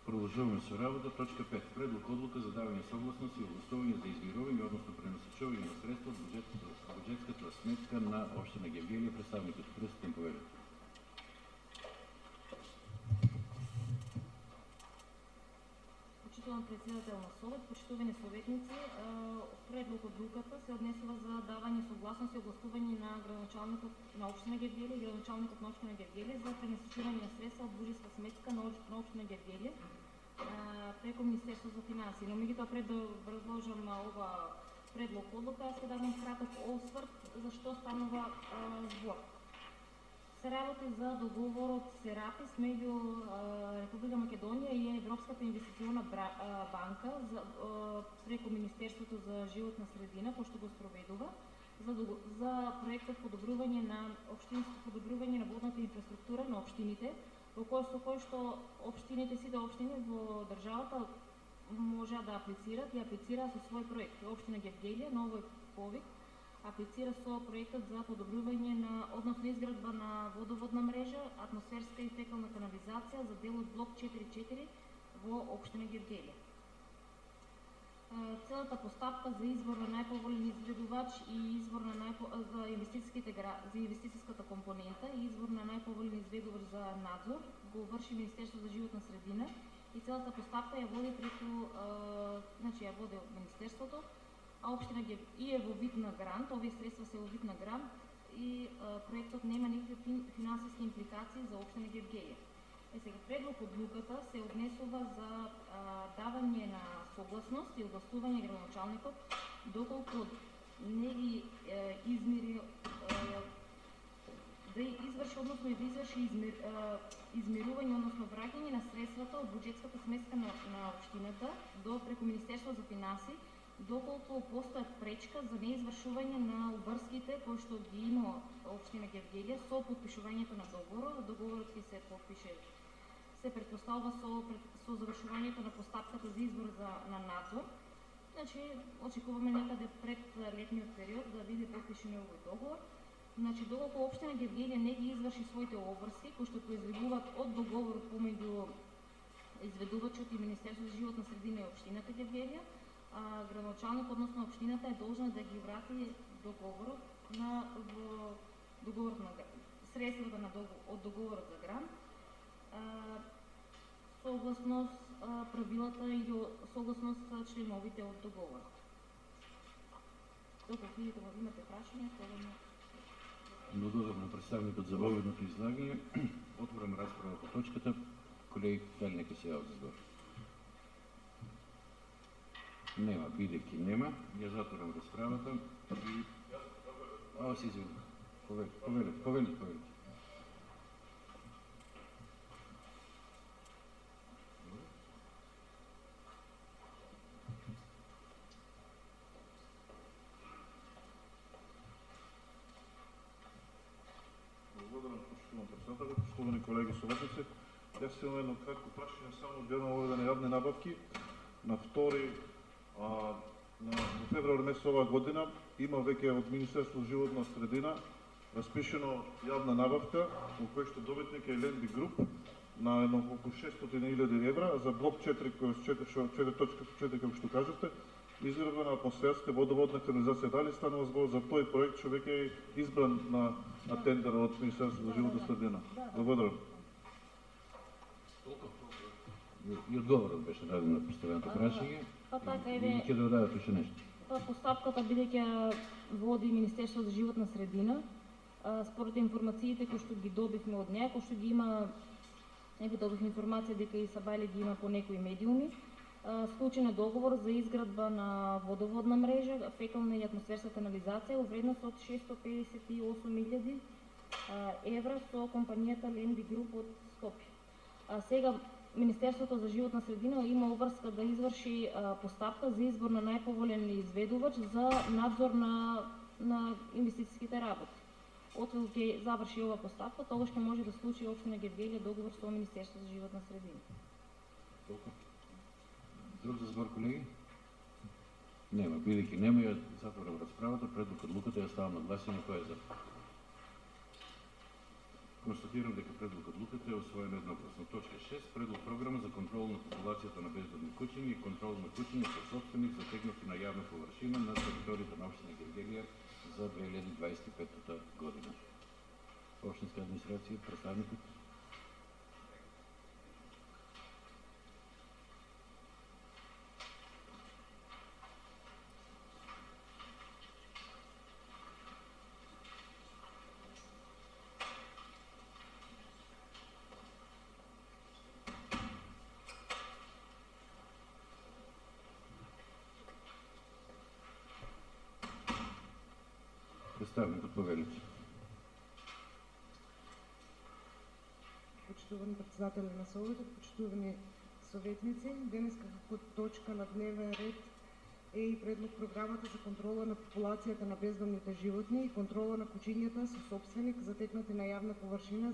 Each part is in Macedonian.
Продолжуваме со работа. Точка 5. Предлог одлука за давање согласност и огласување за измирување, односно пренасочување на средства од буџетската сметка на општина Гевгелија. Представникот присутен, повелете. Почитуван председател на Совет, почитувани советници, предлог одлуката се однесува за давање согласност и огласување на градоначалникот на општина Гевгелија и градоначалникот на општина Гевгелија за пренасочување на средства од буџетска сметка на општина Гевгелија преку Министерството за финансии. Но меѓутоа пред да разложам ова предлог одлука, ќе дадам краток осврт за што станува збор. Се работи за договорот Серапис меѓу Република Македонија и Европската инвестициона банка преку Министерството за животна средина, кој што го спроведува за проектот подобрување на водната инфраструктура на општините, со кој што сите општини во државата можеа да аплицираат и аплицираат со свој проект. Општина Гевгелија на овој повик аплицира со проектот за подобрување односно изградба на водоводна мрежа, атмосферска и фекална канализација за дел од блок 4.4 во општина Гевгелија. Целата постапка за избор на најповолен изведувач и избор на за инвестициската компонента и избор на најповолен изведувач за надзор го врши Министерството за животна средина и целата постапка ја води преку ја води од Министерството, а општина и е во вид на грант, овие средства се во вид на грант и проектот нема никакви финансиски импликации за општина Гевгелија. Сега предлог одлуката се однесува за давање на согласност и огласување градоначалникот доколку не ги измири да изврши, односно да изврши измирување, односно враќање на средствата од буџетската сметка на општината до преку Министерство за финансии, доколку постојат пречка за неизвршување на обврските кои што ги има општина Гевгелија со подпишувањето на договорот. Договорот ќе се подпише, се претпоставува со завршувањето на постапката за избор на надзор. Значи, очекуваме некаде пред летниот период да биде подпишен овој договор. Значи, доколку општина Гевгелија не ги изврши своите обврски кои што произлегуваат од договорот помеѓу изведувачот и Министерството за животна средина и општината Гевгелија, градоначалник, односно општината е должна да ги врати договорот средствата од договорот за грант согласно правилата или согласно членовите од договорот. Доколку имате прашања, слободно. Благодарам на представникот за воведното излагање. Отворам расправа по точката. Колеги, дали нека се јават за збор? Нема, бидејќи нема, ја затворам расправата и... се извинам. Повелете. Благодарам, почитуван председател, почитувани колеги советници. Јас имам едно кратко прашање само гледам овие јавни набавки. На февруари месец оваа година има веќе од Министерството за животна средина распишено јавна набавка во која што добитник е Ленди Груп на едно околу 600.000 евра за блок 4.4 како што кажете, изградба на атмосферска водоводна канализација. Дали станува збор за тој проект што веќе е избран на тендер од Министерството за животна средина? Благодарам. И одговорот беше даден на поставеното прашање. И ќе додадат уште нешто. Постапката бидејќи води Министерството за животна средина, според информациите кои што ги добивме од неа, кои што ги има, не добивме информација дека и Сабајле ги има по некои медиуми, склучен е договор за изградба на водоводна мрежа, фекална и атмосферска канализација во вредност од 658.000 евра со компанијата Ленди Груп од Скопје. Сега Министерството за животна средина има обврска да изврши постапка за избор на најповолен изведувач за надзор на инвестициските работи. Откако ќе заврши ова постапка, тогаш ќе може да склучи општина Гевгелија договор со Министерството за животна средина. Друг за збор, колеги? Нема, бидејќи нема, ја затворам расправата, предлог одлуката ја ставам на гласање, кој е за? Констатирам дека предлог одлуката е усвоен едногласно. Точка 6. Предлог програма за контрол на популацијата на бездомни куќини и контрол на куќини со собственик затегнати на јавна површина на територијата на општина Гевгелија за 2025 година. Општинска администрација, представникот. Представникот повелите. Почитувани председатели на Советот, почитувани советници, денеска како точка на дневен ред е и предлог програмата за контрола на популацијата на бездомните животни и контрола на куќињата со собственик затекнати на јавна површина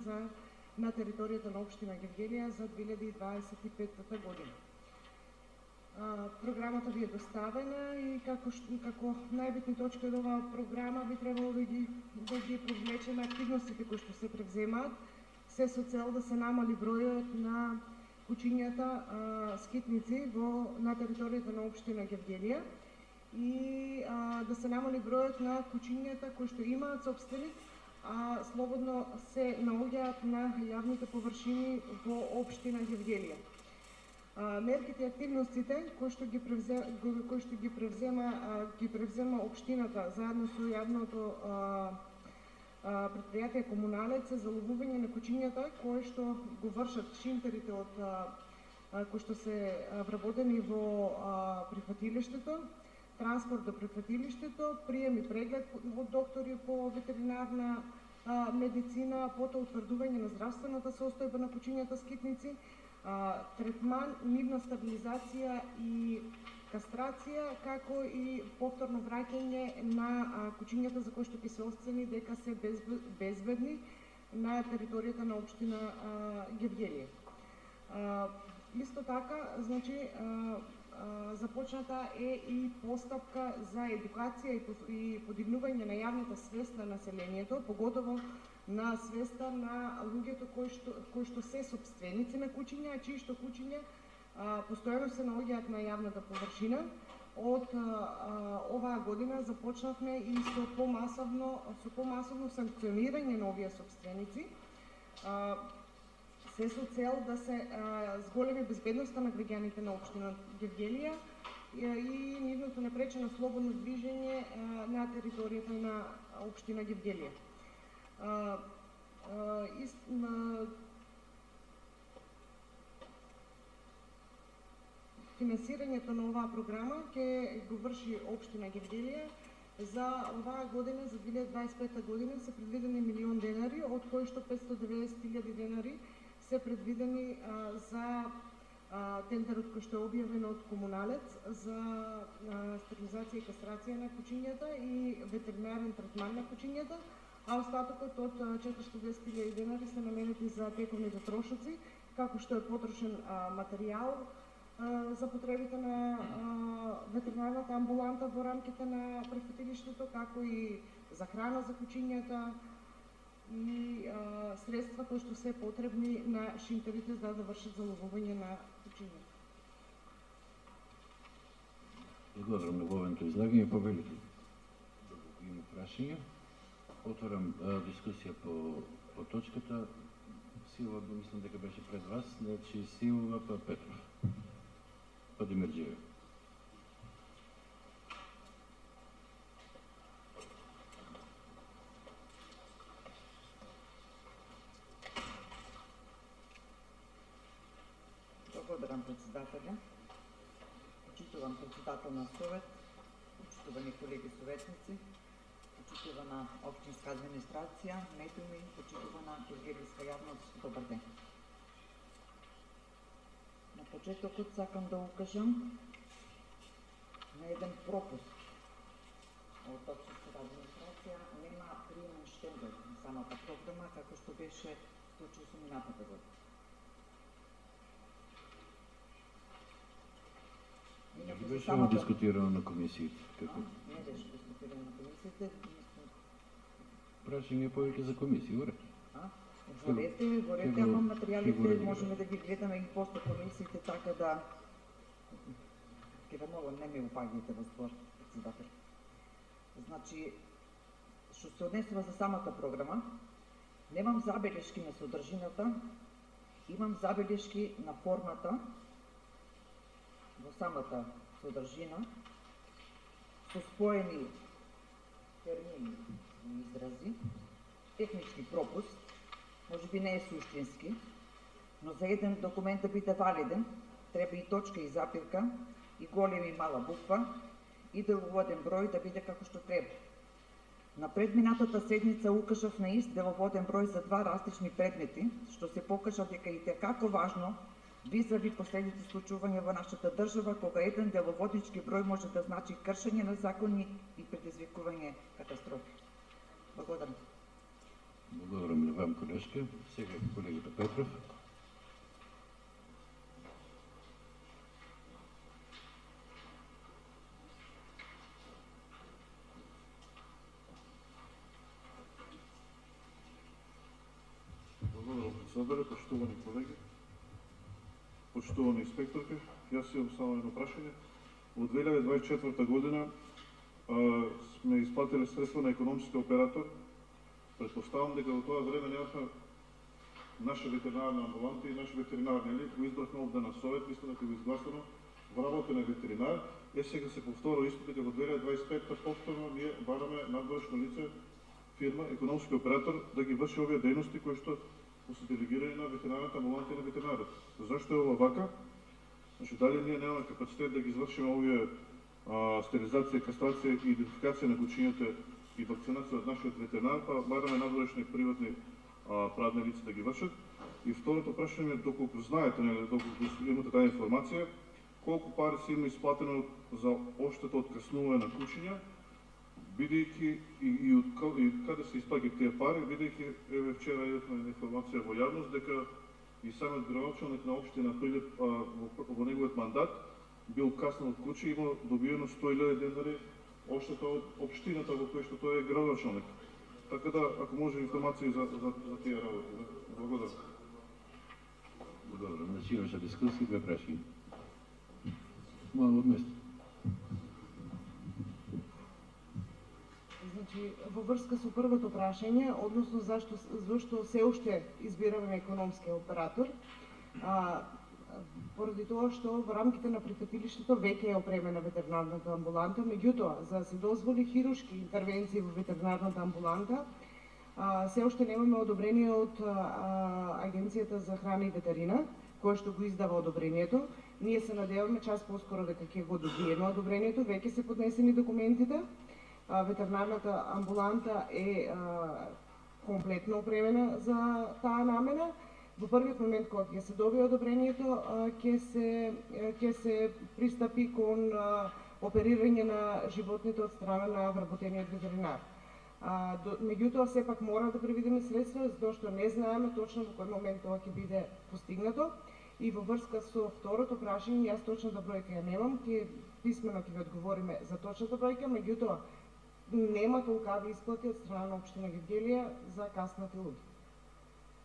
на територијата на општина Гевгелија за 2025 година. Програмата ви е доставена и како најбитни точки од оваа програма би требало да ги привлечеме активностите кои што се превземаат, се со цел да се намали бројот на куќињата скитници на територијата на општина Гевгелија и да се намали бројот на куќињата кои што имаат собственик, а слободно се наоѓаат на јавните површини во општина Гевгелија. Мерките и активностите кои што ги превзема општината заедно со јавното предпријатие Комуналец за ловување на куќињата кои што го вршат шинтерите од кои што се вработени во прифатилиштето, транспорт до прифатилиштето, прием и преглед од доктори по ветеринарна медицина, потоа утврдување на здравствената состојба на куќињата скитници, третман, нивна стабилизација и кастрација, како и повторно враќање на куќињата за кои што ќе се осцени дека се безбедни на територијата на општина Гевгелија. Исто така, значи, започната е и постапка за едукација и подигнување на јавната свест на населението, поготово на свеста на луѓето кои што се собственици на куќиња, чии што куќиња постојано се наоѓаат на јавната површина. Од оваа година започнавме и со помасовно санкционирање на овие собственици, се со цел да се зголеми безбедноста на граѓаните на општина Гевгелија и нивното непречено слободно движење на територијата на општина Гевгелија. Финансирањето на оваа програма ќе го врши општина Гевгелија. За оваа година, за 2025 година, се предвидени 1 милион денари, од кои што 590.000 денари се предвидени за тендерот кој што е објавен од Комуналец за стерилизација и кастрација на куќињата и ветеринарен третман на куќињата, а остатокот од 410.000 денари се наменети за тековните трошоци, како што е потрошен материјал за потребите на ветеринарната амбуланта во рамките на прифатилиштето, како и за храна за куќињата и средства кои што се потребни на шинтерите за да вршат заловување на куќињата. Благодарам на вовното излагање, повелите. Има прашање. Отворам дискусија по точката. Силова, мислам дека беше пред вас, значи Силова па Петров. Па Демирџиев. Благодарам председателя. Почитувам председател на Совет, почитувани колеги советници, почитувана општинска администрација, метуми, почитувана гевгелијска јавност, добар ден. На почетокот сакам да укажам на еден пропуск од општинската администрација. Нема приемен штендер на самата програма, како што беше случај со минатата година. Не беше дискутирано на комисиите? Не беше дискутирано на комисиите. Прашање повеќе за комисија, уред. Горете, ама материјалите можеме да ги гледаме и после комисиите, така да ќе ве молам, не ме упаѓајте во збор, председател. Значи, што се однесува за самата програма, немам забелешки на содржината, имам забелешки на формата во самата содржина, со споени термини и изрази, технички пропуст, може би не е суштински, но за еден документ да биде валиден, треба и точка и запирка, и голема и мала буква, и деловоден број да биде како што треба. На предминатата седница укажав на ист деловоден број за два различни предмети, што се покажа дека и како важно визави последните случувања во нашата држава, кога еден деловоднички број може да значи кршење на закони и предизвикување катастрофи. Благодарам. Благодарам и вам, колешка. Сега колегата Петров. Благодарам, председателе, поштовани колеги, поштовани инспекторки. Јас имам само едно прашање. Во 2024 година сме исплатили средства на економски оператор. Предпоставам дека во тоа време немавме наша ветеринарна амбуланта и наши ветеринарни, го избрахме овде на совет, мислам дека го изгласано во работа на ветеринар. Сега се повторува исто дека во 2025 повторно ние бараме надворешно лице, фирма, економски оператор, да ги врши овие дејности кои што се делегирани на ветеринарната амбуланта и на ветеринарот. Зашто е ова вака? Значи, дали ние немаме капацитет да ги извршиме овие стерилизација, кастрација и идентификација на кучињата и вакцинација од нашиот ветеринар, па бараме надворешни приватни правни лица да ги вршат. И второто прашање е, доколку знаете, доколку имате таа информација, колку пари се има исплатено за оштета од каснување на кучиња, бидејќи и каде се исплаќаат тие пари, бидејќи еве вчера имавме информација во јавност дека и самиот градоначалник на општина Прилеп во неговиот мандат бил каснал од кучи, има добиено 100.000 денари оштета од општината во која што тој е градоначалник. Така да, ако може информација за тие работи. Благодарам. Благодарам. Начинуваше дискусија, две прашања. Мало од место. Значи, во врска со првото прашање, односно зашто се уште избираме економски оператор, поради тоа што во рамките на прифатилиштето веќе е опремена ветеринарната амбуланта, меѓутоа, за да се дозволи хируршки интервенции во ветеринарната амбуланта, се уште немаме одобрение од Агенцијата за храна и ветерина, која што го издава одобрението. Ние се надеваме час поскоро дека ќе го добиеме одобрението, веќе се поднесени документите. Ветеринарната амбуланта е комплетно опремена за таа намена. Во првиот момент кога ќе се добие одобрението, ќе се пристапи кон оперирање на животните од страна на вработениот ветеринар. Меѓутоа, сепак мора да предвидиме средства, затоа што не знаеме точно во кој момент тоа ќе биде постигнато. И во врска со второто прашање, јас точната бројка ја немам, писмено ќе ви одговориме за точната бројка, меѓутоа нема толкави исплати од страна на општина Гевгелија за каснати луѓе.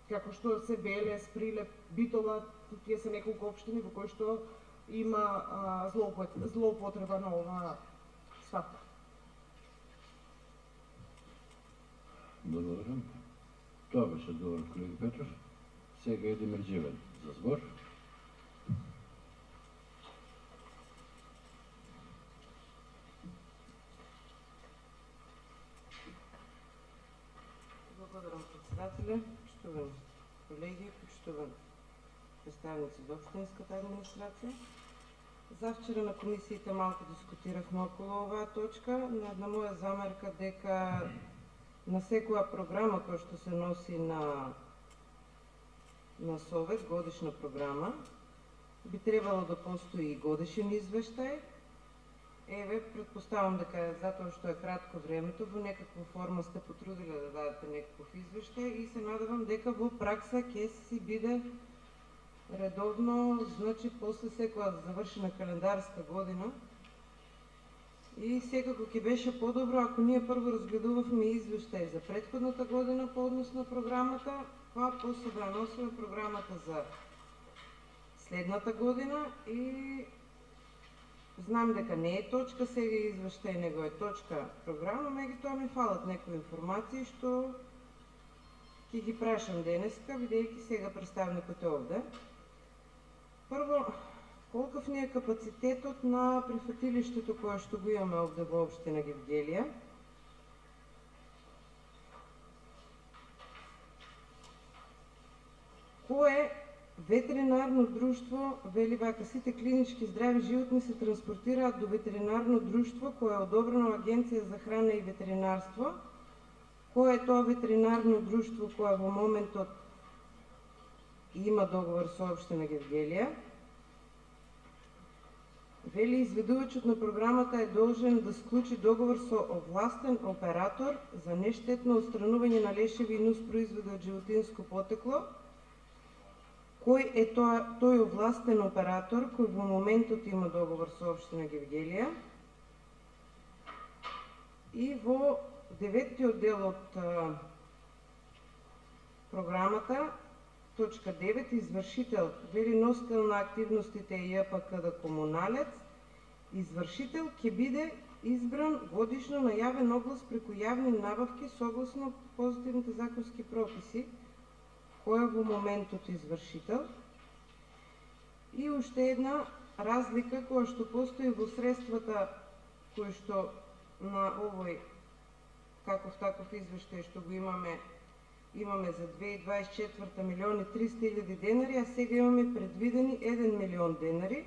Како што се Белес, Прилеп, Битола, тие се неколку општини во кои што има злоупотреба на оваа ставка. Благодарам. Тоа беше одговор колеги Петров. Сега Едимир Джевен за збор. Благодарам, председателе, поштовани колеги, поштовани представници до општинската администрација. Завчера на комисиите малку дискутиравме околу оваа точка. На една моја замерка дека на секоја програма која што се носи на совет, годишна програма, би требало да постои и годишен извештај. Еве, предпоставам дека затоа што е кратко времето, во некаква форма сте потрудиле да дадете некаков извештај и се надевам дека во пракса ќе си биде редовно, значи после секоја завршена календарска година. И секако ќе беше подобро ако ние прво разгледувавме извештај за претходната година по однос на програмата, Тоа посебраносува програмата за следната година и знам дека не е точка сега извештај, него е точка програма, меѓутоа ми фалат некои информации што ќе ги прашам денеска, бидејќи сега представникот е овде. Прво, колков ни е капацитетот на прифатилиштето кое што го имаме овде во општина Гевгелија? Кое ветеринарно друштво, вели вака, сите клинички здрави животни се транспортираат до ветеринарно друштво кое е одобрено Агенција за храна и ветеринарство. Кое е тоа ветеринарно друштво кое во моментот има договор со општина Гевгелија? Вели изведувачот на програмата е должен да склучи договор со овластен оператор за нештетно отстранување на лешеви и нуспроизводи од животинско потекло. Кој е тој овластен оператор кој во моментот има договор со општина Гевгелија? И во 9-тиот дел од програмата, точка 9, извршител, вели носител на активностите е ЈПКД комуналец, извршител ќе биде избран годишно на јавен оглас преку јавни набавки согласно позитивните законски прописи. Кој е во моментот извршител? И уште една разлика која што постои во средствата кои што на овој таков извештај што го имаме за 2024 милиони 300.000 денари, а сега имаме предвидени 1 милион денари,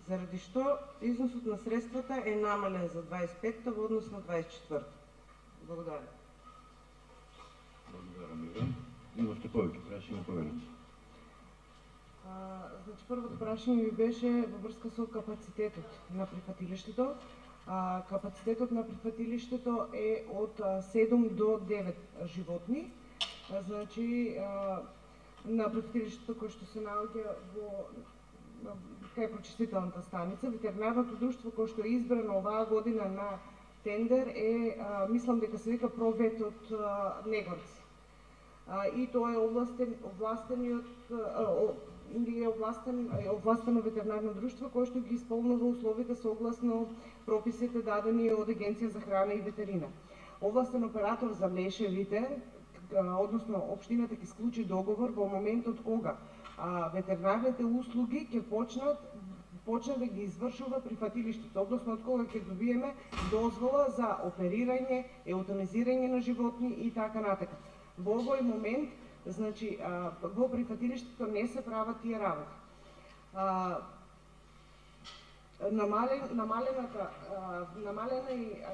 заради што износот на средствата е намален за 25-та во однос на 24-та. Благодарам. Благодарам, Иван. Имате повеќе прашања, повелете. Значи, првото прашање ми беше во врска со капацитетот на прифатилиштето. Капацитетот на прифатилиштето е од 7 до 9 животни. Значи, на прифатилиштето кој што се наоѓа кај прочистителната станица, ветеринарното друштво кој што е избрано оваа година на тендер е, мислам дека се вика Провет од Негорци. И тоа е овластено ветеринарно друштво кое што ги исполнува условите согласно прописите дадени од Агенција за храна и ветерина. Овластен оператор за лешевите, односно општината ќе склучи договор во моментот кога ветеринарните услуги ќе почне да ги извршува прифатилиштето, односно од кога ќе добиеме дозвола за оперирање, еутанизирање на животни и така натака. Во овој момент, значи, во прифатилиштето не се прават тие работи.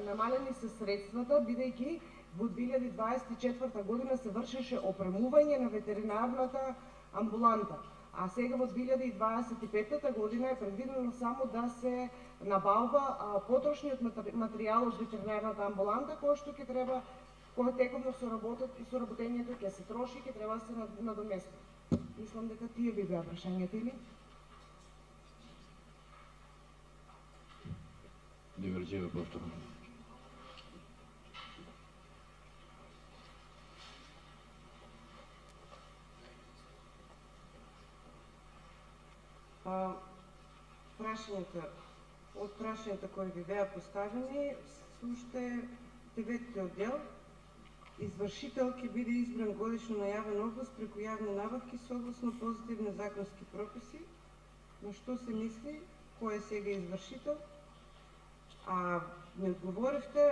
Намалени се средствата, бидејќи во 2024 година се вршеше опремување на ветеринарната амбуланта, а сега во 2025 година е предвидено само да се набавува потрошниот материјал од ветеринарната амбуланта, кој што ќе треба, кој тековно соработењето ќе се троши, ќе треба да се надомести. Мислам дека тие би беа прашањата, или? Диверџева повторно. Прашањата кои ви беа поставени, уште 9-тиот дел, извршител ќе биде избран годишно на јавен оглас преку јавни набавки согласно позитивни законски прописи. На што се мисли, кој е сега извршител? А ми одговоривте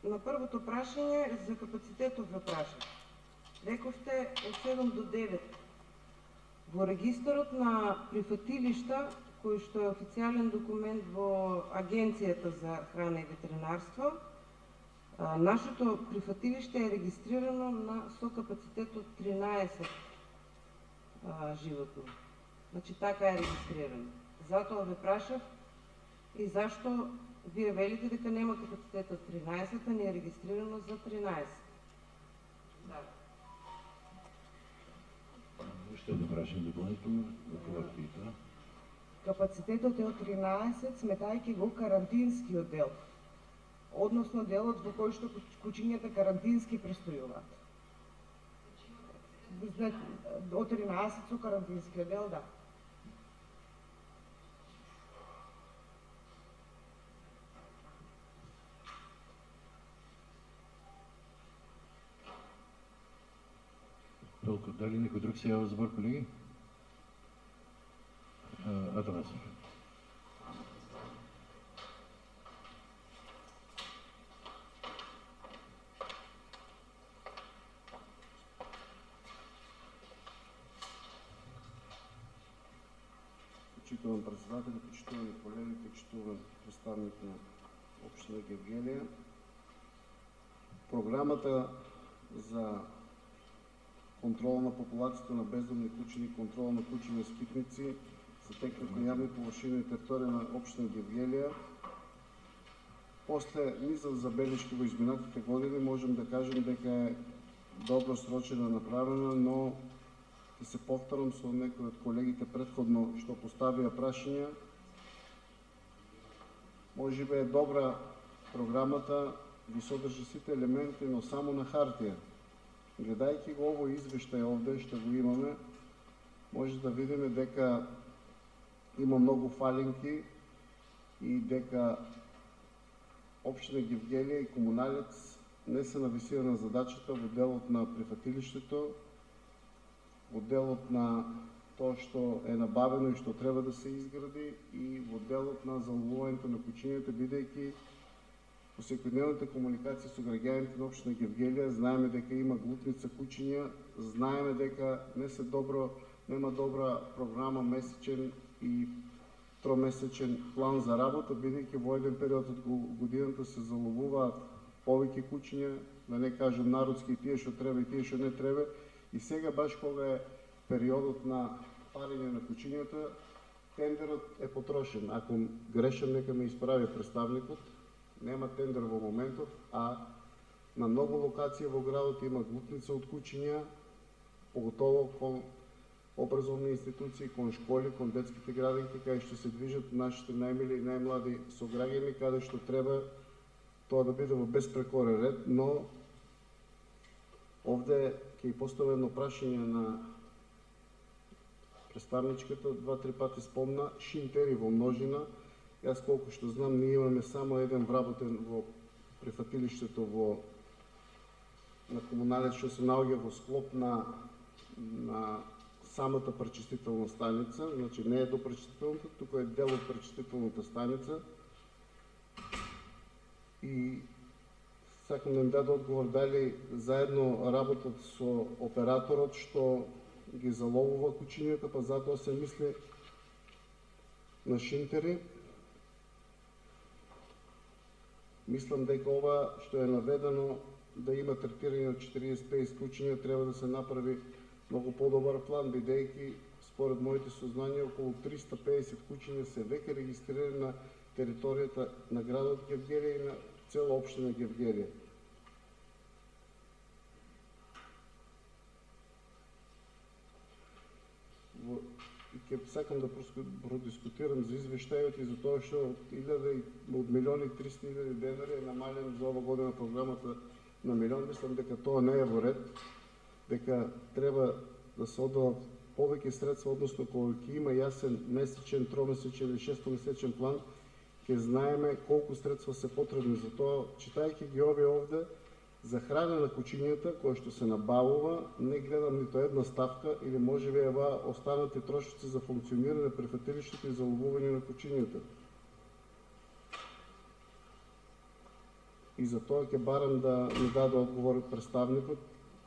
на првото прашање за капацитетот ве прашав. Рековте од 7 до 9. Во регистарот на прифатилишта, кој што е официјален документ во Агенцијата за храна и ветеринарство, нашето прифатилиште е регистрирано со капацитет од 13 животни. Значи така е регистрирано. Затоа ве прашав и зашто вие велите дека нема капацитет од 13, а не е регистрирано за 13. Да. Уште да прашам дополнително, отговорите. Капацитетот е од 13, сметајќи го карантинскиот дел, односно делот во кој што кучињата карантински престојуваат. До 13 со карантинскиот дел, да. Толку, дали некој друг се јава за збор, колеги? Атанасов. Почитувам председатели, почитувам колеги, почитувам представник на Општина Гевгелија. Програмата за контрол на популацијата на бездомни кучиња и контрол на кучиња скитници за текот на јавни површини на територија на Општина Гевгелија. После низа забелешки во изминатите години можем да кажем дека е добро срочена направена, но ќе се повторам со некои од колегите претходно што поставија прашања. Можеби е добра програмата, ги содржи сите елементи, но само на хартија. Гледајќи го овој извештај овде што го имаме, може да видиме дека има многу фалинки и дека Општина Гевгелија и Комуналец не се на висина на задачата во делот на прифатилиштето, во делот на тоа што е набавено и што треба да се изгради и во делот на заловувањето на кучињата, бидејќи во секојдневната комуникација со граѓаните на Општина Гевгелија знаеме дека има глутница кучиња, знаеме дека нема добра програма месечен и тромесечен план за работа, бидејќи во еден период од годината се заловуваат повеќе кучиња, да не кажам народски, тие што треба и тие што не треба. И сега баш кога е периодот на парење на кучињата, тендерот е потрошен. Ако грешам, нека ме исправи представникот. Нема тендер во моментов, а на многу локации во градот има глутница од кучиња, поготово кон образовни институции, кон школи, кон детските градинки, каде што се движат нашите најмили и најмлади сограѓани, каде што треба тоа да биде во безпрекорен ред, но овде ќе поставя едно прашање на представничката, 2-3 пати спомна, шинтери во множина. Јас колку што знам, ние имаме само еден вработен во прифатилиштето на Комуналец, што се наоѓа во склоп на самата пречистителна станица, значи не е до пречистителната, туку е дел од пречистителната станица. И сакам да им даде одговор дали заедно работат со операторот што ги заловува кучињата, па затоа се мисли на шинтери. Мислам дека ова што е наведено да има третирање од 45 кучиња треба да се направи многу подобар план, бидејќи според моите сознанија околу 350 кучиња се веќе регистрирани на територијата на градот Гевгелија и на цела општина Гевгелија. И ќе сакам да продискутирам за извештајот и за тоа што од 1.300.000 денари е намален за ова година програмата на милион. Мислам дека тоа не е во ред, дека треба да се одвојат повеќе средства, односно кога ќе има јасен месечен, тромесечен или шестомесечен план, ќе знаеме колку средства се потребни за тоа. Читајќи ги овие овде, за храна на кучињата, која што се набавува, не гледам нито една ставка или можеби ева останати трошоци за функционирање на прифатилиштето и за ловување на кучињата. И за тоа ќе барам да ми даде одговор представникот,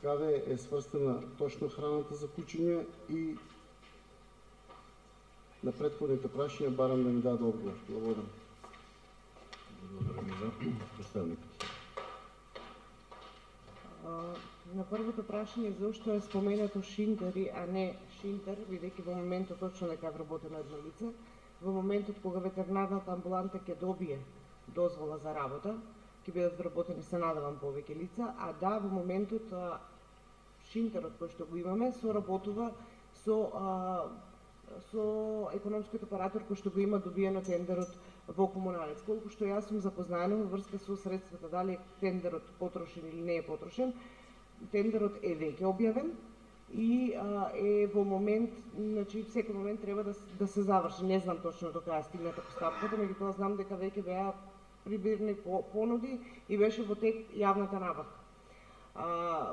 каде е сврстена точно храната за кучиња и на претходните прашања барам да ми даде одговор. Благодарам. Благодарам и за представникот. На првото прашање зошто е споменато шинтери, а не шинтер, бидејќи во моментот точно дека вработено едно лице, во моментот кога ветеринарната амбуланта ќе добие дозвола за работа, ќе бидат вработени, се надевам, повеќе лица, а да, во моментот шинтерот кој што го имаме соработува со економскиот оператор кој што го има добиено тендерот во Комуналец. Колку што јас сум запознаена во врска со средствата, дали тендерот потрошен или не е потрошен, тендерот е веќе објавен и е во момент, значи секој момент треба да се заврши. Не знам точно до кај стигната постапката, меѓутоа знам дека веќе беа прибирани понуди и беше во тек јавната набавка.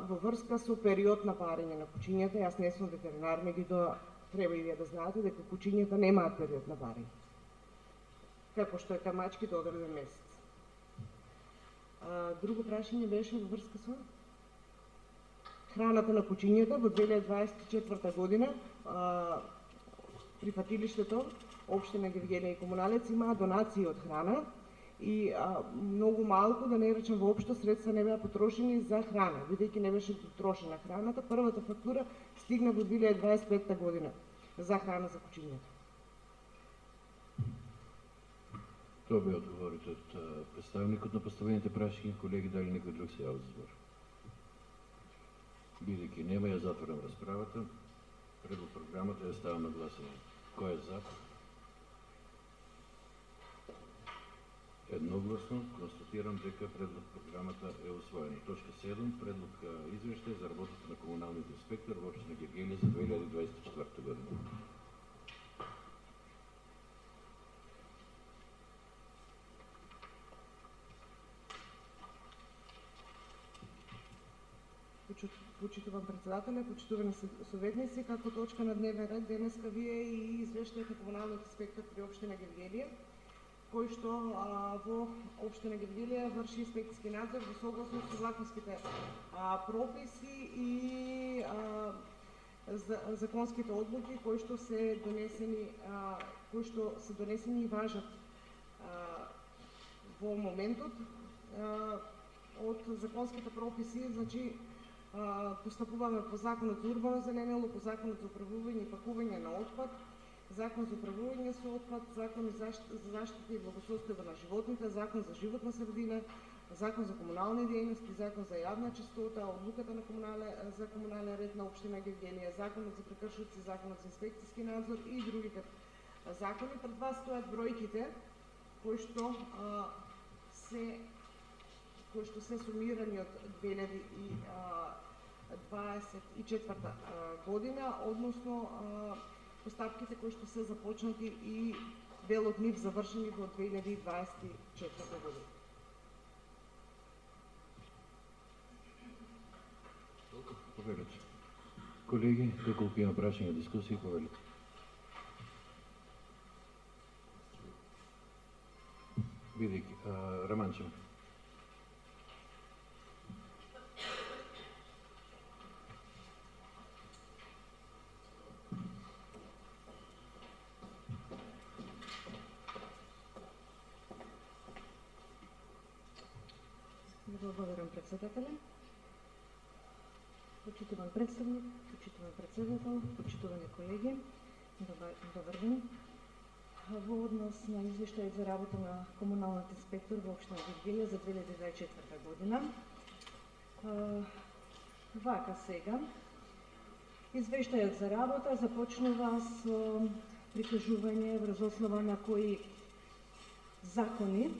Во врска со период на парење на кучињата, јас не сум ветеринар, меѓутоа треба и вие да знаете дека кучињата немаат период на парење. Како што е кај мачките одреден месец. Друго прашање беше во врска со храната на кучињата. Во 2024 година прифатилиштето Општина Гевгелија и Комуналец имаа донации од храна и многу малку, да не речем воопшто, средства не беа потрошени за храна, бидејќи не беше потрошена храната. Првата фактура стигна во 2025 година за храна за кучињата. Тоа бе одговорите од представникот на поставените прашања. Колеги, дали некој друг се јави за збор? Бидејќи нема, ја затворам расправата. Пред програмата ја ставам на гласување. Кој е за? Едногласно констатирам дека предлог програмата е усвоен. Точка 7. Предлог извештај за работата на комуналниот инспектор во општина Гевгелија за 2024 година. Почитувам председателя, почитувани советници, како точка на дневен ред денеска вие и извештајот на комуналниот инспектор при општина Гевгелија, кој што во општина Гевгелија врши инспекцијски надзор во согласност со законските прописи и законските одлуки кои што се донесени и важат во моментот од законските прописи. Значи постапуваме по Законот за урбано зеленило, по Законот за управување и пакување на отпад, Закон за управување со отпад, Закон за заштита и благосостојба на животните, Закон за животна средина, Закон за комунални дејности, Закон за јавна чистота, одлуката за комунален ред на општина Гевгелија, Законот за прекршоци, Законот за инспекцијски надзор и другите закони. Пред вас стојат бројките кои што се сумирани од 2024 година, односно постапките кои што се започнати и дел од нив завршени во 2024 година. Повелете. Колеги, доколку има прашања, дискусии, повелете. Бидејќи, Раманчев. Благодарам, председателе. Почитуван представник, почитуван председател, почитувани колеги, добар ден. Во однос на извештај за работа на комуналниот инспектор во општина Гевгелија за 2024 година. Вака сега. Извештајот за работа започнува со прикажување врз основа на кои закони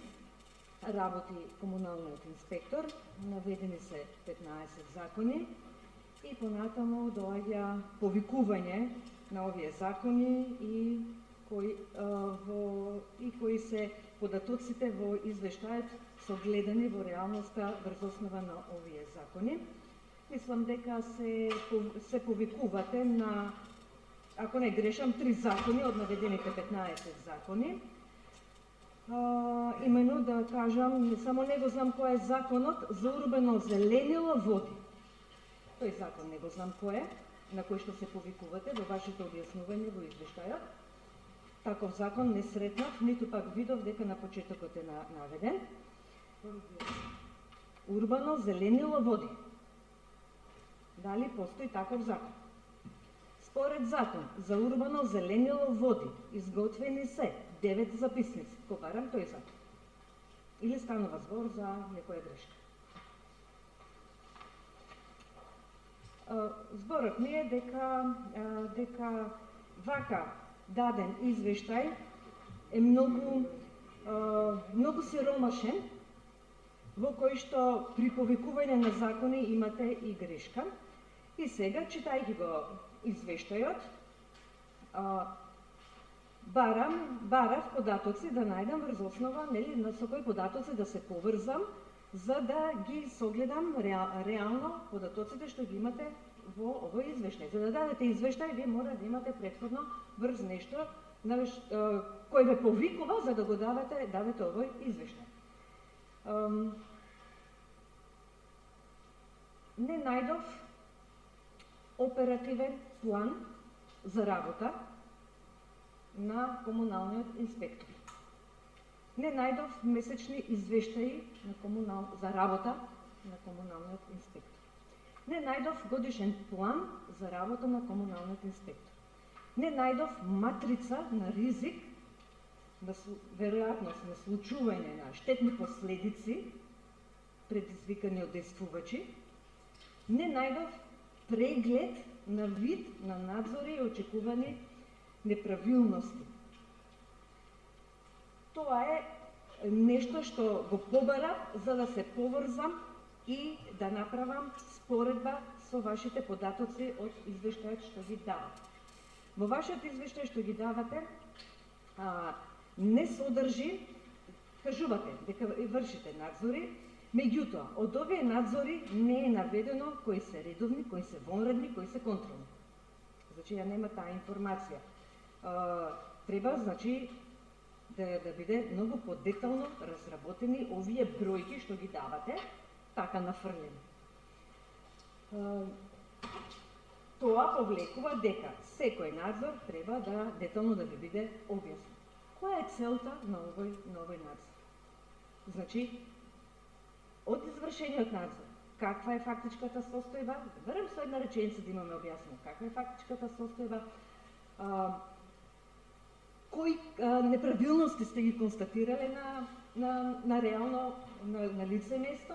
работи комуналниот инспектор. Наведени се 15 закони и понатаму доаѓа повикување на овие закони и кои се податоците во извештајот согледани во реалноста врз основа на овие закони. Мислам дека се повикувате на, ако не грешам, 3 закони од наведените 15 закони. Имено да кажам, само не го знам кој е законот за урбано зеленило води. Тој закон не го знам кој е, на кој што се повикувате во вашето објаснување во извештајот. Таков закон не сретнав, ниту пак видов дека на почетокот е наведен. Урбано зеленило води. Дали постои таков закон? Според закон за урбано зеленило води изготвени се 9 записници. Го барам тој закон. Или станува збор за некоја грешка. Зборот ми е дека вака даден извештај е многу сиромашен, во кој што при повикување на закони имате и грешка. И сега, читајќи го извештајот, барав податоци да најдам врз основа, нели, со кои податоци да се поврзам, за да ги согледам реално податоците што ги имате во овој извештај. За да дадете извештај, вие мора да имате претходно врз нешто кој ве повикува за да го дадете овој извештај. Не најдов оперативен план за работа на комуналниот инспектор. Не најдов месечни извештаи за работа на комуналниот инспектор. Не најдов годишен план за работа на комуналниот инспектор. Не најдов матрица на ризик, веројатност на случување на штетни последици предизвикани од действувачи. Не најдов преглед на вид на надзори и очекувани неправилности. Тоа е нешто што го побарав за да се поврзам и да направам споредба со вашите податоци од извештајот што ги давате. Во вашиот извештај што ги давате не содржи, кажувате дека вршите надзори, меѓутоа од овие надзори не е наведено кои се редовни, кои се вонредни, кои се контролни. Значи ја нема таа информација. Треба, значи, да биде многу подетално разработени овие бројки што ги давате, така нафрлени. Тоа повлекува дека секој надзор треба да детално да ви биде објаснен. Која е целта на овој надзор? Значи, од извршениот надзор, каква е фактичката состојба? Верам со една реченица да имаме објаснено каква е фактичката состојба, кои неправилности сте ги констатирале на реално на лице место,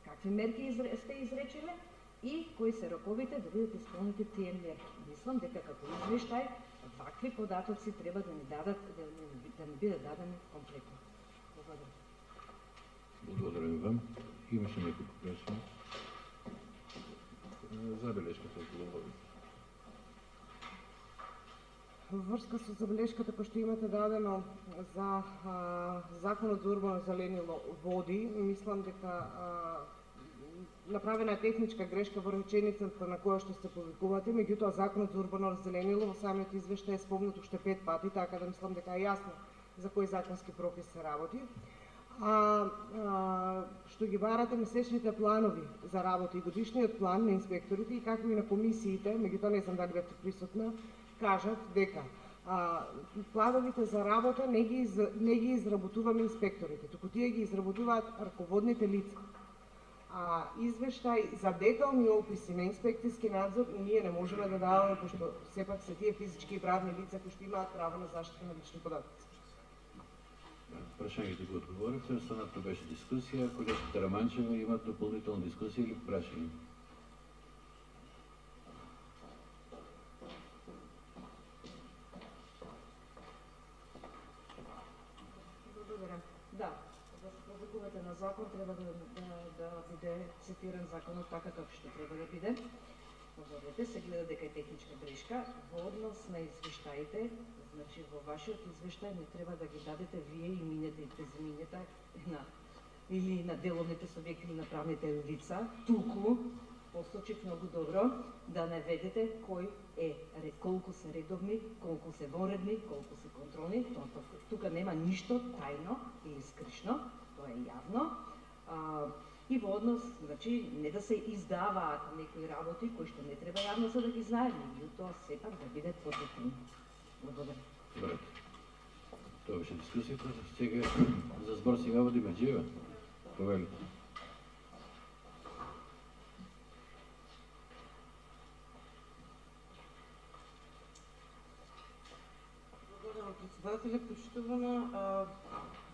какви мерки сте изречеле и кои се роковите да бидат исполнети тие мерки. Мислам дека како извештај вакви податоци треба да ни бидат дадени комплетно. Благодарам. Благодарам вам. Имаше неколку прашања. Забелешката од Лобовица. Во врска со забелешката која што имате дадено за Законот за урбано зеленило води, мислам дека направена е техничка грешка во реченицата на која што се повикувате, меѓутоа Законот за урбано зеленило во самиот извештај е спомнат уште 5 пати, така да мислам дека е јасно за кој законски пропис се работи. Што ги барате месечните планови за работа и годишниот план на инспекторите и както и на комисиите, меѓутоа не знам дали бевте присутна, кажат дека плановите за работа не ги изработуваме инспекторите, туку тие ги изработуваат раководните лица. Извештај за детални описи на инспекцијски надзор ние не можеме да даваме, пошто сепак се тие физички и правни лица кои што имаат право на заштита на лични податоци. Прашањето го одговорите, останато беше дискусија. Колешката Раманчева има дополнителна дискусија или прашање? Благодарам. Да, за да се повикувате на закон треба да биде цитиран законот така како што треба да биде. Возодете се гледа дека е техничка грешка во однос на извештаите. Значи, во вашиот извештај не треба да ги дадете вие имињата и презимињата или на деловните субјекти или на правните лица, туку посочив многу добро да наведете кој колку се редовни, колку се вонредни, колку се контролни. Тука нема ништо тајно или скришно, тоа е јавно. И во однос, значи, не да се издаваат некои работи кои што не треба јавноста да ги знае, меѓутоа сепак да бидат подготвени. Благодарам. Добре. Тоа беше дискусијата. Сега за збор сега води Маџиева. Повелите. Благодарам, председателе, почитувана.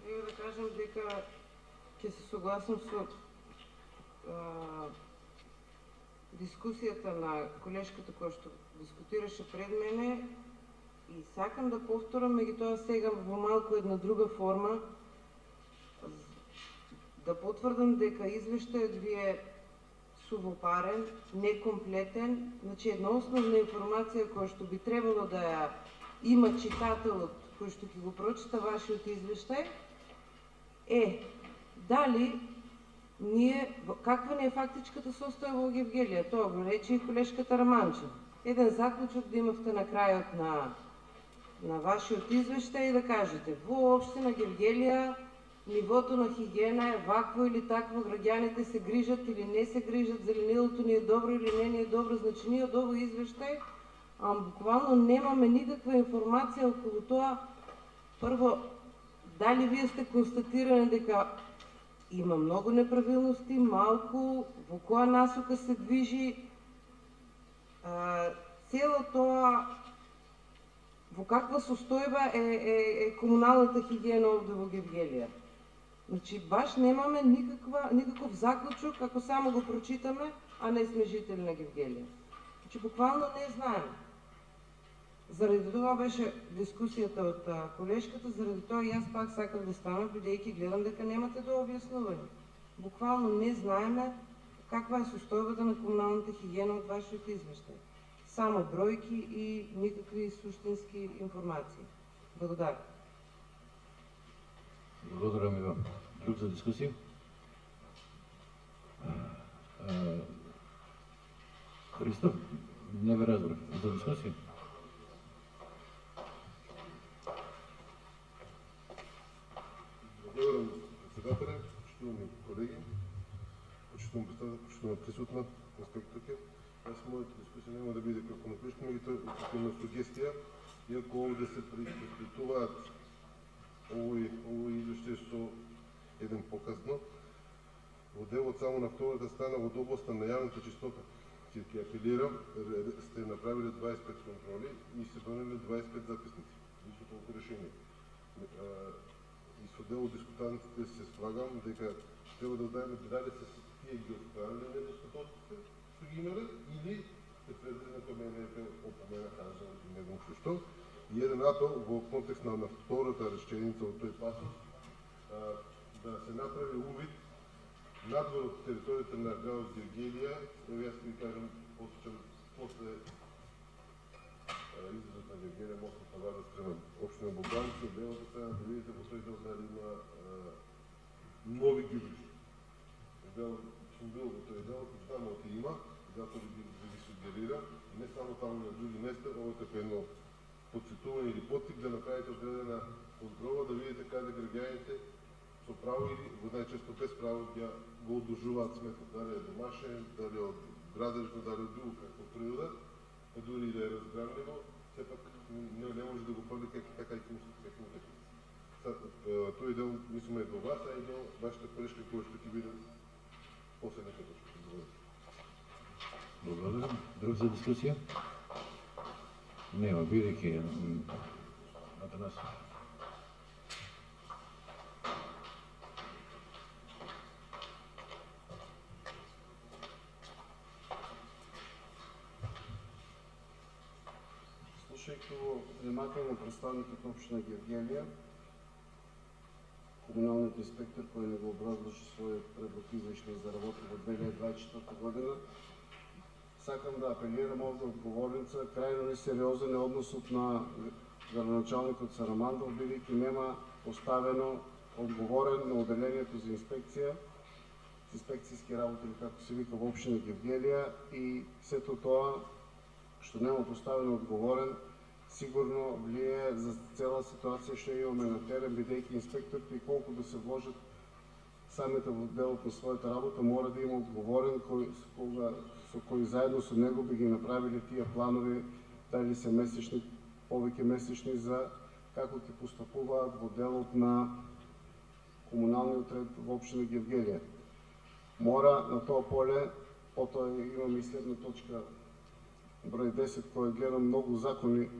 Ево да кажам дека ќе се согласам со дискусијата на колешката која што дискутираше пред мене и сакам да повторам, меѓутоа сега во малку една друга форма, да потврдам дека извештајот ви е сувопарен, некомплетен. Значи една основна информација која што би требало да ја има читателот кој што ќе го прочита вашиот извештај е дали каква не е фактичката состојба во Гевгелија. Тоа го рече и колешката Раманче. Еден заклучок да имавте на крајот на вашиот извештај и да кажете во општина Гевгелија нивото на хигиена е вакво или такво, граѓаните се грижат или не се грижат, зеленилото ни е добро или не ни е добро. Значи ние од овој извештај буквално немаме никаква информација околу тоа. Прво, дали вие сте констатирани дека има многу неправилности, малку, во која насока се движи цело тоа, во каква состојба е комуналната хигиена овде во Гевгелија. Значи, баш немаме никаков заклучок, ако само го прочитаме, а не сме жители на Гевгелија. Значи, буквално не знаеме. Заради тоа беше дискусијата од колешката, заради тоа и јас пак сакам да станам, бидејќи гледам дека немате да објаснување. Буквално не знаеме каква е состојбата на комуналната хигиена од вашиот извештај. Само бројки и никакви суштински информации. Благодарам. Благодарам и вам. Друг за дискусија? Христов, не ве разбрав. За дискусија? Благодарам, председателе, почитувани колеги, почитувам присутна инспекторке. Аз моята дискусија нема да биде како на колешка, но како на сугестија, иако овде се преиспитуваат овој извештај со еден покасно, во делот само на втората страна од областа на јавната чистота. Ќе апелирам, сте направиле 25 контроли и се донели 25 записници. Исто толку решение. И со дел од дискутантите се слагам дека треба да знаеме дали се тие ги отстраниле недостатоците што ги имале или се предвидено кој мене опомена кажа не знам што. И еден апел во контекст на втората реченица од тој пасус да се направи увид надвор од територијата на градот Гевгелија. Јас ќе ви кажам, посеќам после излезот на Гевгелија, мостот на Варна спрема општина Богдановци, од левата страна да видите во тој дел дали има нови ѓубришта. Сум бил во тој дел, таму оти има, затоа ви сугерира, не само таму на други места, ово како едно подсетување или поттик да направите одредена контрола, да видите каде граѓаните со право или во најчесто без право го одложуваат сметот, дали е домашен, дали е од градежно, дали од друго како природа, дури и да е разгранливо, сепак не може да го фрли така и како тој дел мислиме е до вас, а и до вашата прешка која што ќе биде последната точка. Благодарам. Друг за дискусија? Нема, бидејќи Атанас. Слушајќи го внимателно представникот на општина Гевгелија, комуналниот инспектор кој не го образложи својот предлог извештај за работа во 2024 година, сакам да апелирам овде одговорница, крајно несериозен е односот на градоначалникот Сарамандов, бидејќи нема поставено одговорен на оделението за инспекција, инспекцијски работи или како се вика во општина Гевгелија, и сето тоа што нема поставено одговорен, сигурно влие за цела ситуација што имаме на терен, бидејќи инспекторите и колку да се вложат самите во делот на својата работа, мора да има одговорен со кој заедно со него би ги направили тие планови, дали се месечни, повеќе месечни, за како ќе постапуваат во делот на комуналниот ред во општина Гевгелија. Мора на тоа поле, потоа имаме и следна точка број 10, која гледам многу закони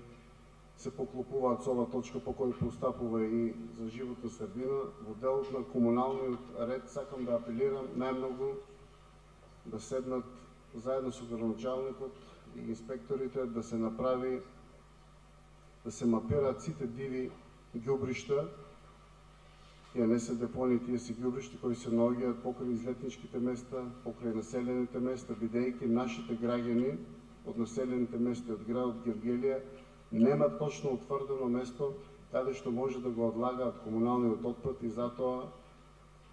се поклопуваат со оваа точка по кој постапува и за животна средина. Во делот на комуналниот ред сакам да апелирам најмногу да седнат заедно со градоначалникот и инспекторите да се направи, да се мапираат сите диви ѓубришта Ја не се депони тие се ѓубришти кои се наоѓаат покрај излетничките места, покрај населените места, бидејќи нашите граѓани од населените места од градот Гевгелија нема точно утврдено место каде што може да го одлагаат комуналниот отпад и затоа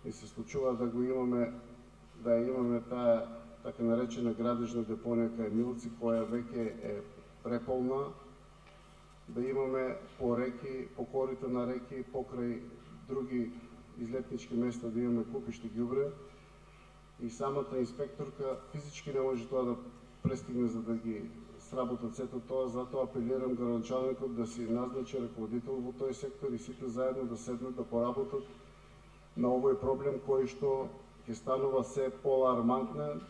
и се случува да го имаме, да имаме таа така наречена градежна депонија кај Милци, која веќе е преполна, да имаме по реки, по корите на реки, покрај други излетнички места да имаме купишти ѓубре и самата инспекторка физички не може тоа да престигне за да ги сработат сето тоа, затоа апелирам градоначалникот да си назначи раководител во тој сектор и сите заедно да седнат да поработат на овој проблем кој што ќе станува се поалармантен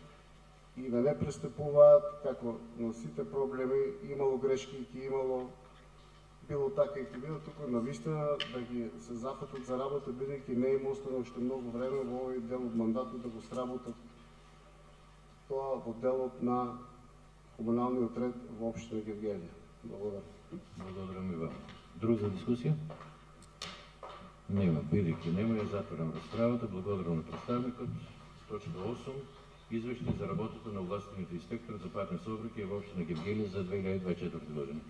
и да не престапуваат како на сите проблеми имало грешки и ќе имало било така и ќе било туку навистина да ги се зафатат за работа, бидејќи не им остана уште многу време во овој дел од мандатот да го сработат тоа во делот на комуналниот ред во општина Гевгелија. Благодарам. Благодарам и вам. Друг за дискусија? Нема. Бидејќи нема, ја затворам расправата. Благодарам на представникот. Точка 8. Извештај за работата на овластениот инспектор за патен сообраќај во општина Гевгелија за 2024 година.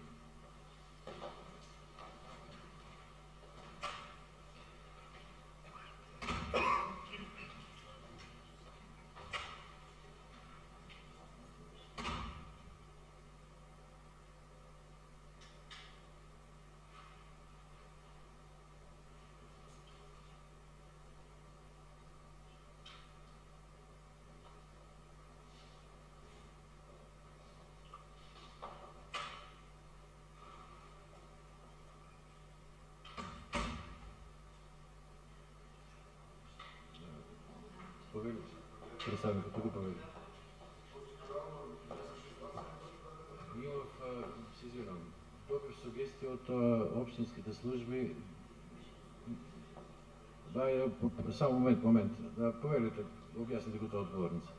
Повелите. Представникот туку повели. Имав, се извинам, добри сугестии од општинските служби. Да, само момент. Да, повелите, објасните го тоа одговорница.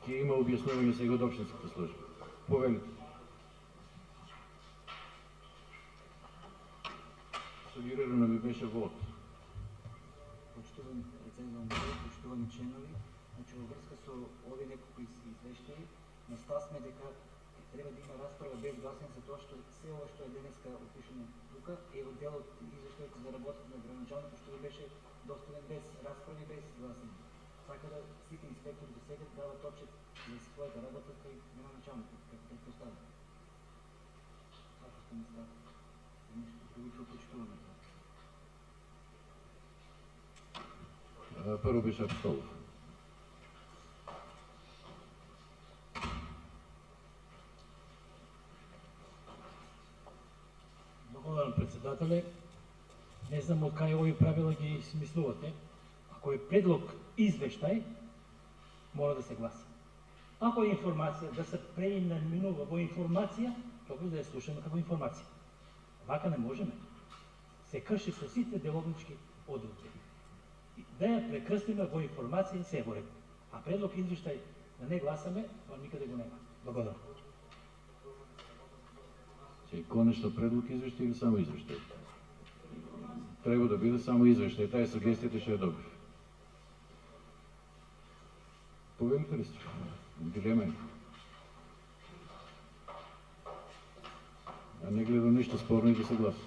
Ќе има објаснување сега од општинските служби. Повелите. Сугерирано ми беше вод. Почитувани председател, почитувани членови, значи во врска со овие неколку извештаи, на став сме дека треба да има расправа без гласен за тоа што се ова што е денеска опишено тука е во дел од извештајот за работата на градоначалникот што беше доставен без расправи, без гласен. Така да сите инспектори до сега дават отчет за својата работа кај градоначалникот, како претпоставка. Ако сте ми став, нешто друго што почитуваме. Прво беше Апстолов. Благодарам, председателе. Не знам од кај овие правила ги смислувате. Ако е предлог извештај, мора да се гласа. Ако е информација да се преименува во информација, тогаш да ја слушаме како информација. Вака не можеме. Се крши со сите деловнички одредби. Да ја прекрстиме во информација се во ред. А предлог извештај да не гласаме, тоа никаде го нема. Благодарам. Се конечно предлог извештај или само извештај? Треба да биде само извештај, таа сугестијата ќе ја добив. Повелите ли сте? Дилема е. А не гледам ништо спорно и да се гласа.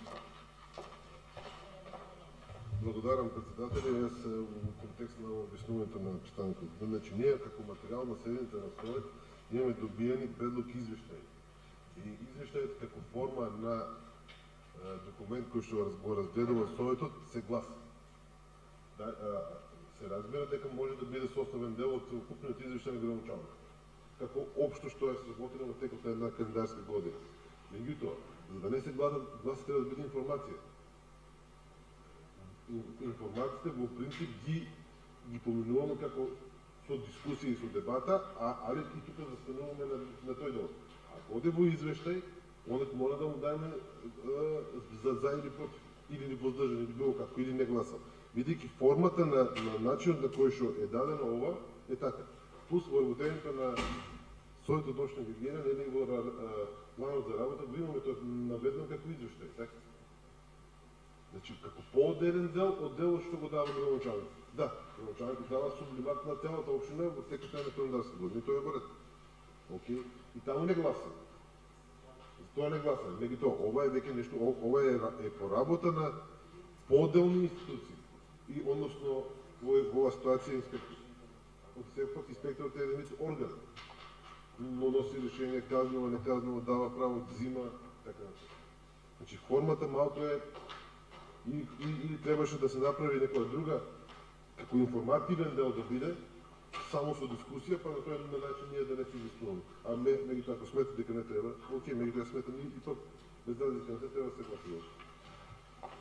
Благодарам, председатели. Јас во контекст на објаснувањето на представникот. Значи, ние како материјал на седните на Совет имаме добиени предлог извештај. И извештајот како форма на документ кој што го разгледува Советот се гласа. Да, се разбира дека може да биде составен дел од целокупниот извештај на градоначалникот. Како општо што е сработено во текот на една календарска година. Меѓутоа, за да не се гласа треба да биде информација. Информациите во принцип ги поминуваме како со дискусија и со дебата, али и тука застануваме на тој дел. Ако оде во извештај, онак мора да му дајме за или против, или воздржан, или било како, или не гласам. Бидејќи формата на начинот на кој што е дадено ова е така. Плюс вработењето на Советот на општина Гергелија нели во планот за работа го имаме тоа наведено како извештај, така? Значи, како поодделен дел од делот што го дава градоначалникот. Да, градоначалникот дава сублимат на целата општина во текот на календарска година, и тоа е во ред. Океј, и таму не гласа. Тоа не гласа, меѓутоа ова е веќе нешто, ова е поработа на поделни институции. И односно во оваа ситуација инспекторот инспекторот е еден орган. Но носи решение, казнува, не казнува, дава право, взима, така. Значи формата малку е или требаше да се направи некоја друга како информативен дел да биде, само со дискусија, па на тој начин ние да не се изискуваме. А меѓутоа ако сметате дека не треба, окей, меѓутоа сметам и тоа без разлика не треба да се гласува.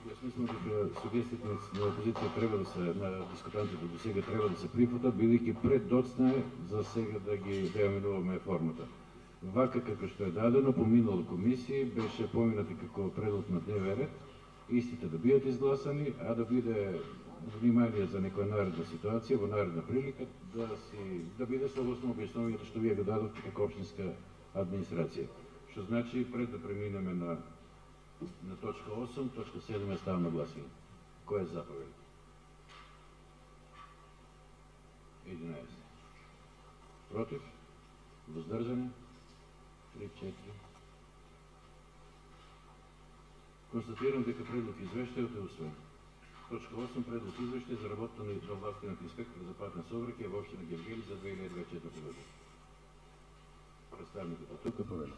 Јас мислам дека сугестиите на опозиција треба да се, на дискутантите до сега треба да се прифатат, бидејќи предоцна е за сега да ги менуваме формата. Вака како што е дадено, поминало комисии, беше поминати како предлог на дневен ред, истите да бидат изгласани, а да биде внимание за некоја наредна ситуација, во наредна прилика, да биде согласно објаснувањето што вие го дадовте како општинска администрација. Што значи, пред да преминеме на точка 8, точка 7 е ставам на гласање. Кој е за повели? 11. Против? Воздржани? 3-4. Констатирам дека предлог извештајот е усвоен. Точка 8. Предлог извештај за работата на овластениот инспектор за патен сообраќај во општина Гевгели за 2024 година. Представникот од тука повели.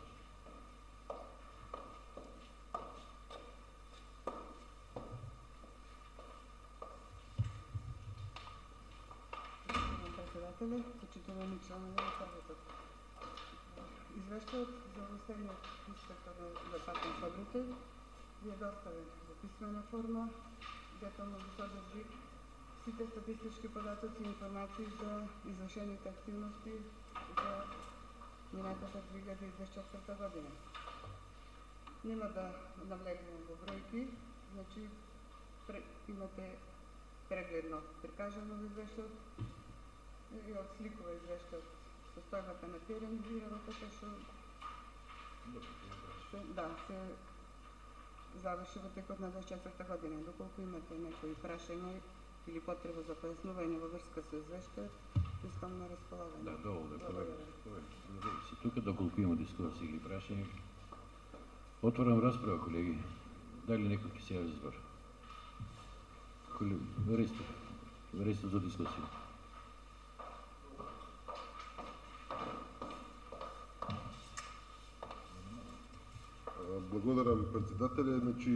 Почитувани членови на Советот. Извештајот за овластениот инспектор за патен сообраќај ви е доставен во писмена форма, детално го содржи сите статистички податоци и информации за извршените активности за минатата 2024 година. Нема да навлегувам во бројки, значи имате прегледно прикажано во извештајот и отсликува извештајот состојбата на терен и работата што се заврши во текот на 24 година. Доколку имате некои прашања или потреба за појаснување во врска со извештајот, искам на располагање. Да, доволно, повели. Си тука, доколку има дискусии или прашања. Отворам расправа, колеги. Дали некој ќе се јави за збор? Верестов за дискусија. Благодарам, председателе. Значи,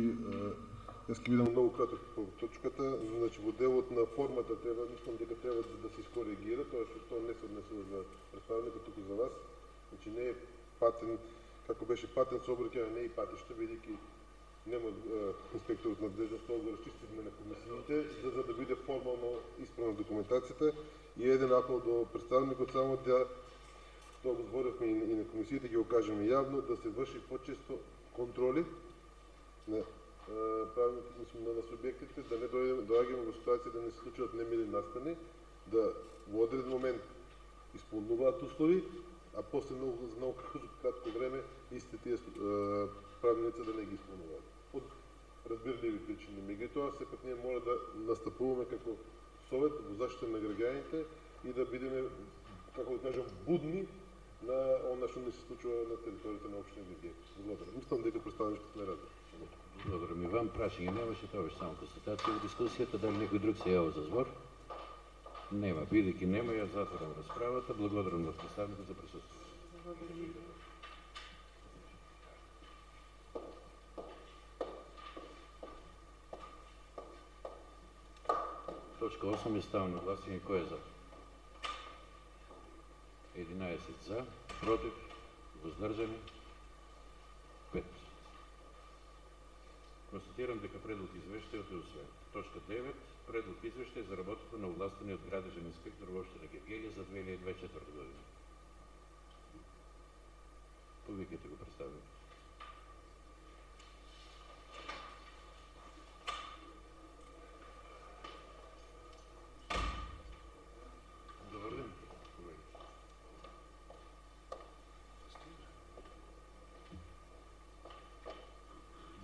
јас ќе бидам многу краток по точката. Значи, во делот на формата мислам дека треба да се искоригира, тоа што не се однесува за представникот, туку за вас. Значи, не е патен, како беше патен сообраќај, не е патиште, бидејќи нема инспекторот надлежност, тоа го расчистивме на комисиите, за да биде формално исправна документацијата. И еден апел до представникот само да тоа го зборевме и на комисиите, ќе го кажеме јавно, да се врши почесто контроли на на субјектите, да не доаѓаме во ситуација да не се случуваат немили настани, да во одреден момент исполнуваат услови, а после многу кратко време истите тие правилници да не ги исполнуваат. Од разбирливи причини. Меѓутоа, сепак ние мора да настапуваме како совет во заштита на граѓаните и да бидеме, како да кажам, будни на она што не се случува на територијата на општина Гевгели. Благодарам. Мислам дека представничкото не ради. Благодарам и вам. Прашање немаше, тоа беше само констатација во дискусијата. Дали некој друг се јава за збор? Нема. Бидејќи нема, јас затворам расправата. Благодарам на представникот за присуствие. Точка 8 е ставам на гласање. Кој е за? 11 за, против, воздржани, 5. Констатирам дека предлог извештајот е усвоен. Точка 9. Предлог извештај за работата на овластениот градежен инспектор во општина Гевгели за 2024 година. Повикайте го представникот.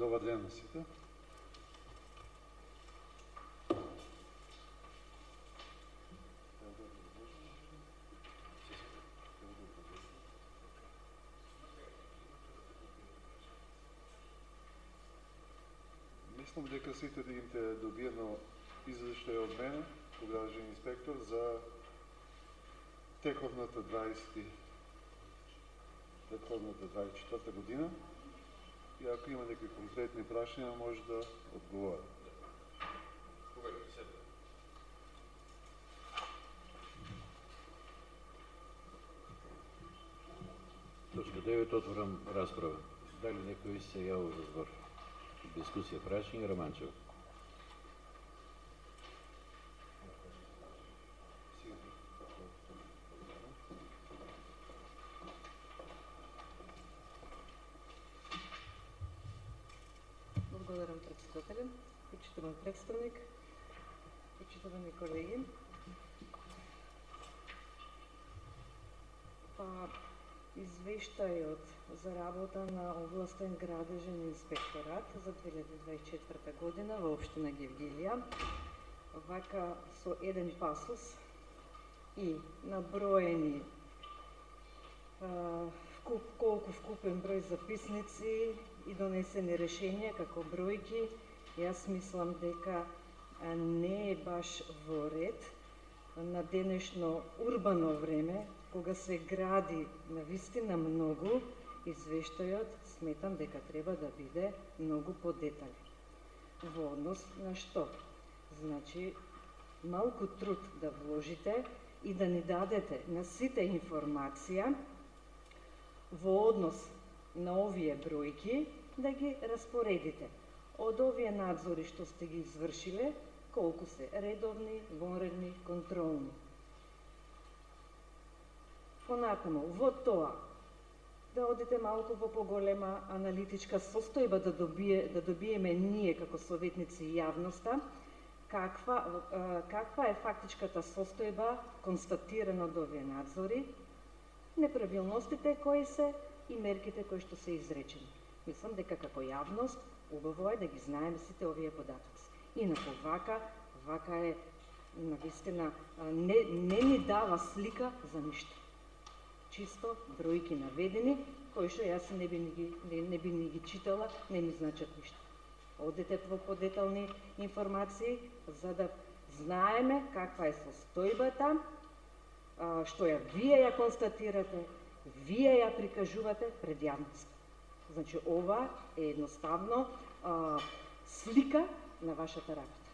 Добар ден на сите. Мислам дека сите да имате добиено извештај од мене, како градежен инспектор, за текотната 24 година. И ако има некои конкретни прашања, може да одговори. Точка 9. Отворам расправа. Дали некој се јавил за збор? Дискусија, прашање, Романчев. Благодарам, председателен, почитуван представник, почитувани колеги. Извештајот за работа на областен градежен инспекторат за 2024 година во општина Гевгелија, вака со еден пасус и наброени колку вкупен број записници и донесени решенија како бројки, јас мислам дека не е баш во ред на денешно урбано време, кога се гради навистина многу, извештајот сметам дека треба да биде многу подетален. Во однос на што? Значи, малку труд да вложите и да ни дадете на сите информација во однос на овие бројки, да ги распоредите. Од овие надзори што сте ги извршиле, колку се редовни, вонредни, контролни. Понатаму, во тоа, да одите малку во поголема аналитичка состојба да добиеме ние како советници и јавноста, каква е фактичката состојба констатирана од овие надзори, неправилностите кои се и мерките кои што се изречени. Мислам дека како јавност убаво е да ги знаеме сите овие податоци. Инаку вака е навистина не ни дава слика за ништо. Чисто бројки наведени, кои што јас не би ни ги читала, не ми значат ништо. Одете во подетални информации, за да знаеме каква е состојбата, што ја вие ја констатирате, вие ја прикажувате пред јавност. Значи, ова е едноставно слика на вашата работа.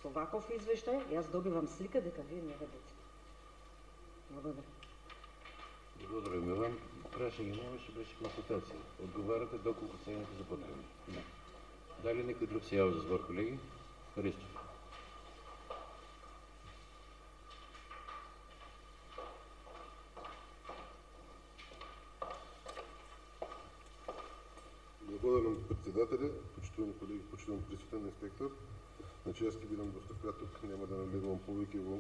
Со ваков извештај, јас добивам слика дека вие не работите. Благодарам. Благодарам вам. Прашање имаше, беше консултација. Одговарате доколку цените за потребни. Не. Дали некој друг се јави за збор, колеги? Христов. Благодарам председателя, почитувани колеги, почитуван присутен инспектор. Значи, јас ќе бидам доста краток, нема да навлегувам повеќе во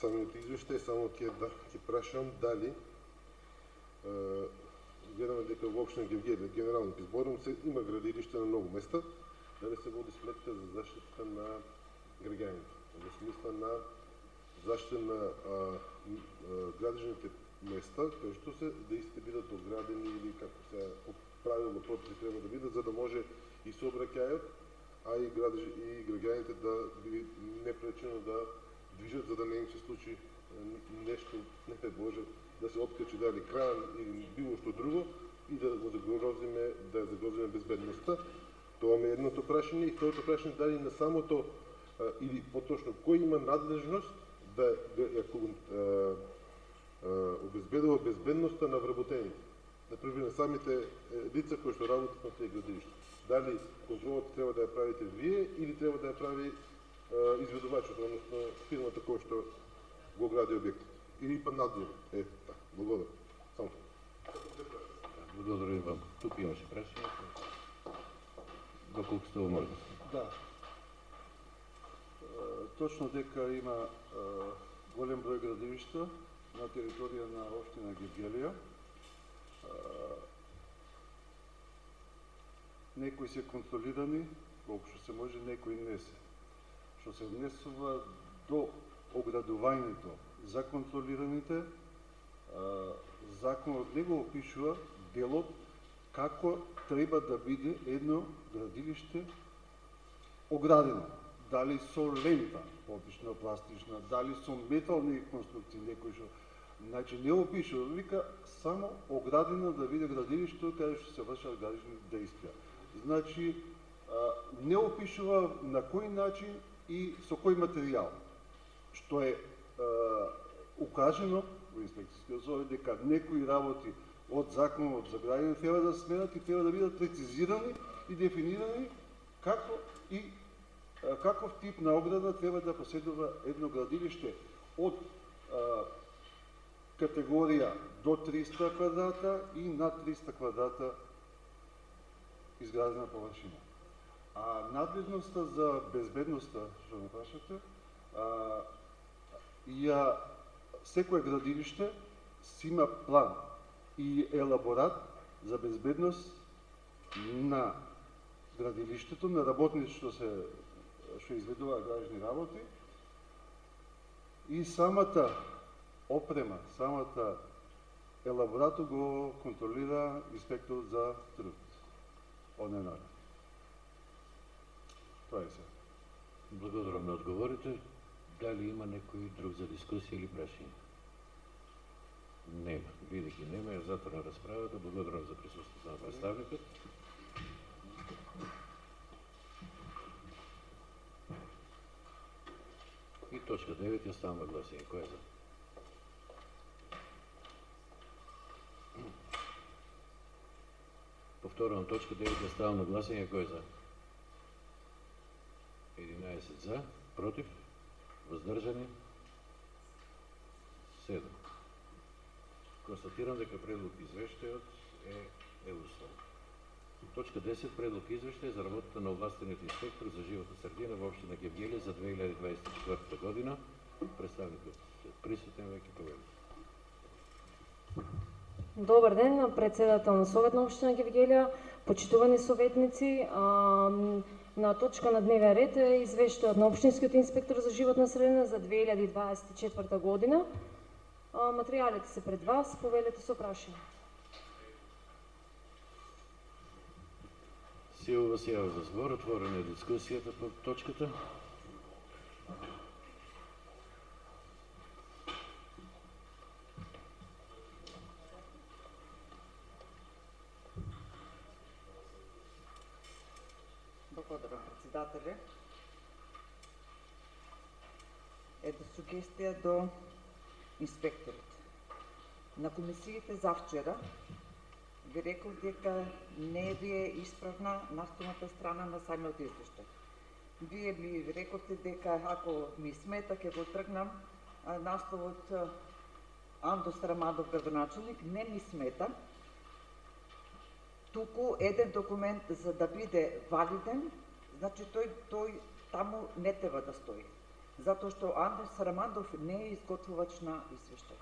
самиот извештај, само ќе прашам дали гледаме дека во општина Гевгелија, генерално ќе зборам, има градилишта на многу места, дали се води сметка за заштита на граѓаните, во смисла на заштита на градежните места, кои што се да истите бидат оградени или како се правилно прописи треба да бидат, за да може и сообраќајот, а и граѓаните да биде непречено да движат, за да не им се случи нешто, не дай Боже, да се откачи дали кран или било што друго и да загрозиме безбедноста. Тоа е едното прашање. И второто прашање, дали на самото, или поточно, кој има надлежност да обезбедува безбедноста на вработените, например на самите лица кои што работат на тези градилишта. Дали контролата треба да ја правите вие или треба да ја прави изведувачот, односно фирмата која што го гради објектот. Или па надзор. Така, благодарам. Само така. Благодарам вам. Тук имаше прашање. Доколку сте уморни. Да. Точно дека има голем број градилишта на територија на општина Гевгелија. некои се контролирани, колку што се може, некои не се. Што се однесува до оградувањето за контролираните, законот не го опишува делот како треба да биде едно градилиште оградено. Дали со лента, обично пластична, дали со метални конструкции, некои што... Значи не опишува, вика само оградено да биде градилиште каде што се вршат градични действија. Значи не опишува на кој начин и со кој материјал. Што е укажено во инспекцијскиот зов дека некои работи од законот за градење треба да сменат и треба да бидат прецизирани и дефинирани како и каков тип на ограда треба да поседува едно градилиште од категорија до 300 квадрата и над 300 квадрата изградена површина. А надлежноста за безбедноста, што ме прашате, секое градилиште си има план и елаборат за безбедност на градилиштето, на работниците што изведуваат градични работи и самата опрема, самата елаборато го контролира инспектор за труд. Од ННР. Тоа е се. Благодарам на одговорите. Дали има некој друг за дискусија или прашање? Нема. Бидејќи нема, ја затворам расправата. Благодарам за присуството на представникот. И точка 9 ја ставам на гласање. Кој е за? Повторувам, точка 9 ја ставам на гласање. Кој е за? 11 за, против, воздржани 7. Констатирам дека предлог извештајот е усвоен. Точка 10. Предлог извештај за работата на овластениот инспектор за животна средина во општина Гевгелија за 2024 година. Представникот присутен веќе повели. Добар ден, председател на Совет на општина Гевгелија, почитувани советници. На точка на дневен ред е извештајот на општинскиот инспектор за животна средина за 2024 година. Материјалите се пред вас, повелете со прашање. Силва се јава за збор, отворена е дискусијата по точката. Благодарам, председателе. Една сугестија до инспекторот. На комисиите завчера ви реков дека не ви е исправна наставната страна на самиот извештај. Вие ми рековте дека ако ми смета ќе го тргнам наставот Андос Рамадов градоначелник, не ми смета. Туку еден документ за да биде валиден, значи тој таму не треба да стои. Затоа што Андос Рамадов не е изготвувач на извештај.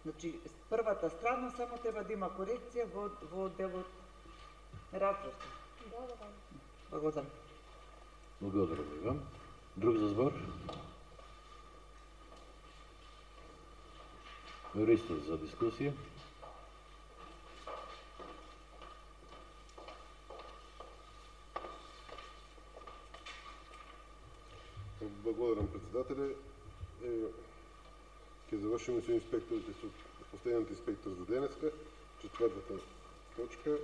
Значи, првата страна само треба да има корекција во делот разборите. Благодарам. Благодарам и вам. Друг за збор? Ристо за дискусија. Благодарам, председателе. Ќе завршиме со инспекторите, со последниот инспектор за денеска, четвртата точка.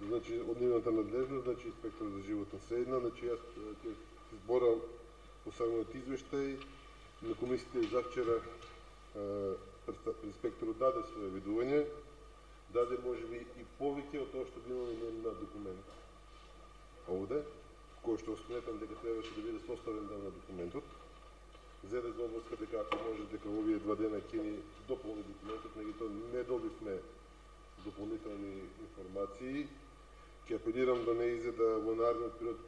Значи, од нивната надлежност, значи инспектор за животна средина, значи јас ќе зборам по самиот извештај. На комисиите завчера инспекторот даде своје видување, даде можеби и повеќе од тоа што би имаме на документ овде, кој што сметам дека требаше да биде составен дел на документот. Зеде за обласка дека ако може дека овие 2 дена ќе ни дополни документот, меѓутоа не добивме дополнителни информации. Ќе апелирам да не изеда во наредниот период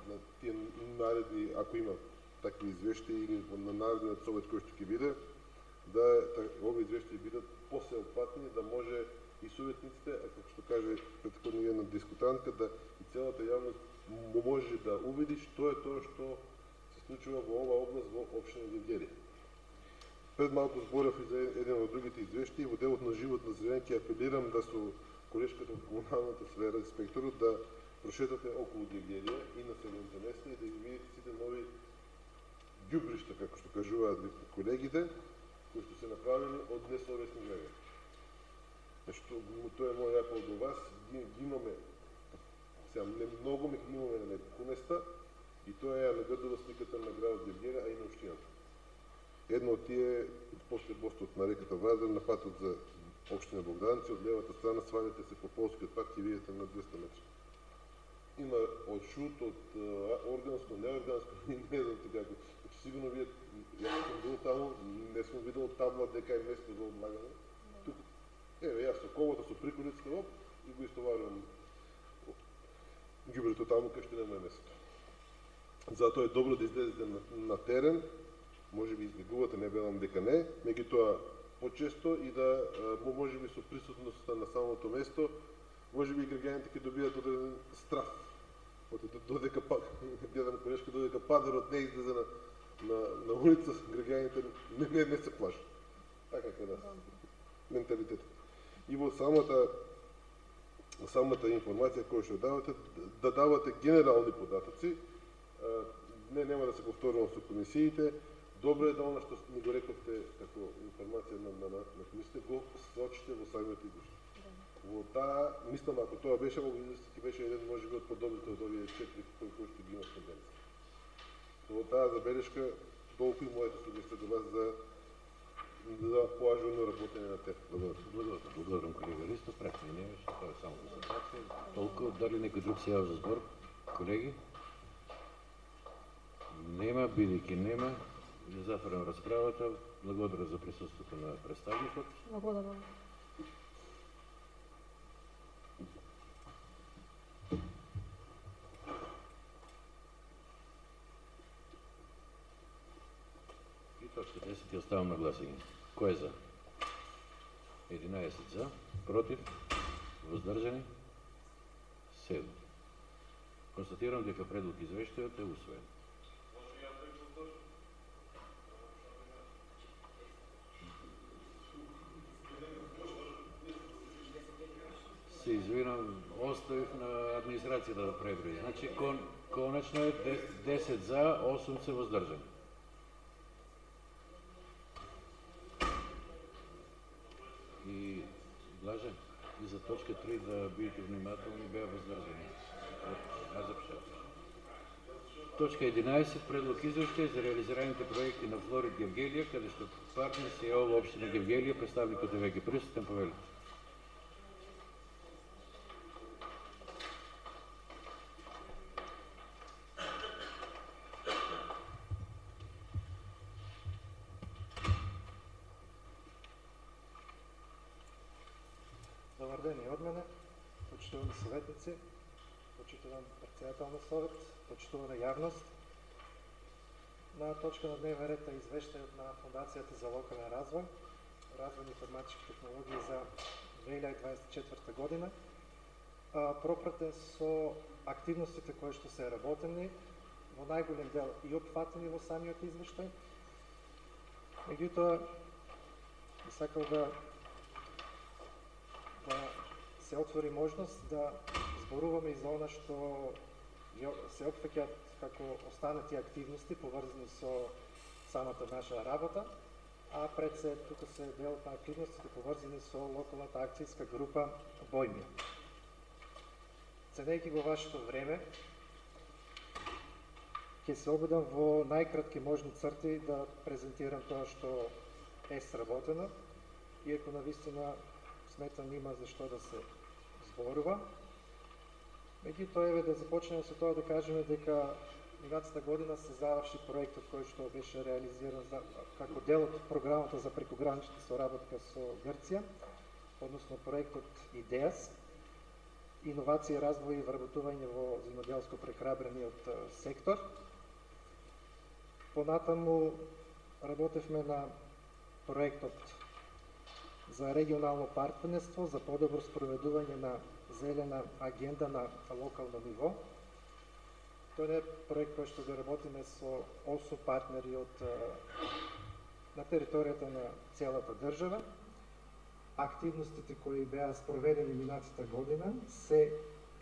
на тие наредни, ако има такви извештаи или на наредниот совет кој што ќе биде, да овие извештаи бидат посеопфатни, да може и советниците, а како што каже претходно една дискутантка, да и целата јавност може да увиди што е тоа што се случува во оваа област во општина Гевгелија. Пред малку зборав и за еден од другите извештаи, во делот на живот на зелен ќе апелирам да со колешката од комуналната сфера, инспекторот, да прошетате околу Гевгелија и населените места и да ги видите сите нови ѓубришта, како што кажуваат колегите, кои што се направени од несовесни граѓани. Нешто, тоа е мој апел до вас, ги имаме, сега не многу, ме ги имаме на неколку места, и тоа е наградува сликата на градот Гевгелија, а и на општината. Едно од тие после мостот на реката Вардар, на патот за општина Богдановци, од левата страна свалите се по полскиот пат, ќе видите на 200 метри. Има од шут, од органско, неорганско, не знам како. Сигурно вие, јас сум бил таму, не сум видел табла дека е место за одлагање. Тук, еве, јас со колата, со приколицата, оп, и го истоварувам ѓубрето таму, кај што нема место. Затоа е добро да излезете на терен, може би избегувате, не велам дека не, меѓутоа почесто и да, може би со присутноста на самото место, може би граѓаните ќе добијат одреден страф. Додека пак, гледам колешка, додека падарот не излезе на улица, граѓаните не се плашат. Така е да менталитет. И во самата информација која што давате, да давате генерални податоци, нема да се повторувам со комисиите, добро е да она што ми го рековте како информација на комисиите, го сочите во самиот извештај. Во таа, мислам, ако тоа беше, ќе беше еден, може би, од подобрите од овие 4 кои што ги има тенденција. Во таа забелешка, толку и мојата сугестија до вас за поажурно работење на ТЕФ. Благодарам, колега Ристов, прекли не беше, тоа е само констатација. Толку, дали некој друг се јава за збор? Колеги? Нема, бидејќи нема, ја затворам расправата. Благодарам за присуството на представникот. Благодарам. Точка 10 ја оставам на гласање. Кој е за? 11 за, против, воздржани, 7. Констатирам дека предлог извештајот е усвоен. Се извинам, оставив на администрацијата да преброи. Значи, конечно е 10 за, 8 се воздржани. И Блаже, и за точка 3 да бидете внимателни, беа воздржани. Аз запишав. Точка 11, предлог извештај за реализираните проекти на Флорид Гевгелија, каде што партнер се јавува општина Гевгелија, представникот е веќе присутен, повелите. Добар ден и од мене, почитувани советници, почитуван председател на совет, почитувана јавност. На точка на дневен ред е извештајот на Фондацијата за локален развој, развојни информатички технологии за 2024 година, пропратен со активностите кои што се работени, во најголем дел и опфатени во самиот извештај. Меѓутоа, сакал да се отвори можност да зборуваме и за она што се опфаќаат како останати активности поврзани со самата наша работа, а пред се тука се делот на активностите поврзани со локалната акцијска група Бојмија. Ценејќи го вашето време, ќе се обидам во најкратки можни црти да презентирам тоа што е сработено, иако навистина сметам има за што да се зборува. Меѓутоа, еве да започнеме со тоа да кажеме дека минатата година се заврши проектот кој што беше реализиран како дел од програмата за прекогранична соработка со Грција, односно проектот ИДЕАС, иновација, развој и вработување во земјоделско прехрабрениот сектор. Понатаму работевме на проектот за регионално партнерство за подобро спроведување на зелена агенда на локално ниво. Тој е проект кој што го работиме со 8 партнери на територијата на целата држава. Активностите кои беа спроведени минатата година се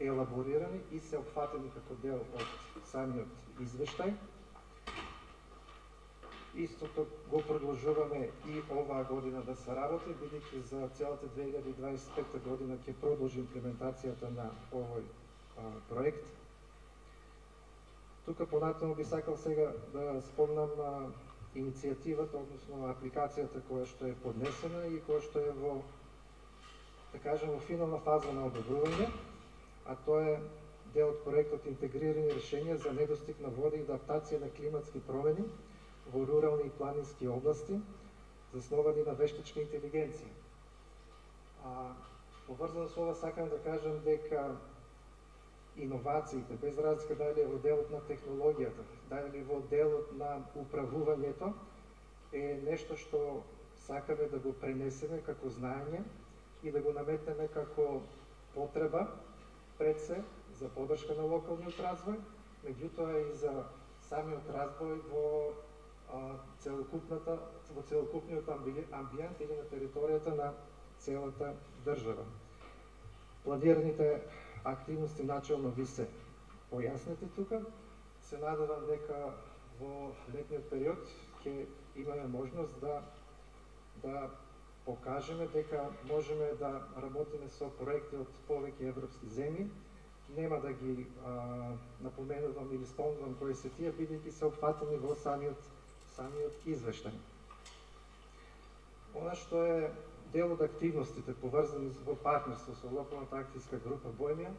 елаборирани и се опфатени како дел од самиот извештај. Истото го продолжуваме и оваа година да се работи, бидејќи за целата 2025 година ќе продолжи имплементацијата на овој проект. Тука понатаму би сакал сега да спомнам иницијативата, односно апликацијата која што е поднесена и која што е во, да кажем, во финална фаза на одобрување, а тоа е дел од проектот Интегрирани решенија за недостиг на вода и адаптација на климатски промени во рурални и планински области, засновани на вештачка интелигенција. Поврзано со ова сакам да кажам дека иновациите, без разлика дали е во делот на технологијата, дали е во делот на управувањето, е нешто што сакаме да го пренесеме како знаење и да го наметнеме како потреба пред се за поддршка на локалниот развој, меѓутоа и за самиот развој во целокупниот амбиент или на територијата на целата држава. Планираните активности начелно ви се појаснете тука. Се надевам дека во летниот период ќе имаме можност да покажеме дека можеме да работиме со проекти од повеќе европски земји. Нема да ги напоменувам или спомнувам кои се тие, бидејќи се опфатени во самиот извештај. Она што е дел од активностите поврзани во партнерство со локалната акцијска група Боемија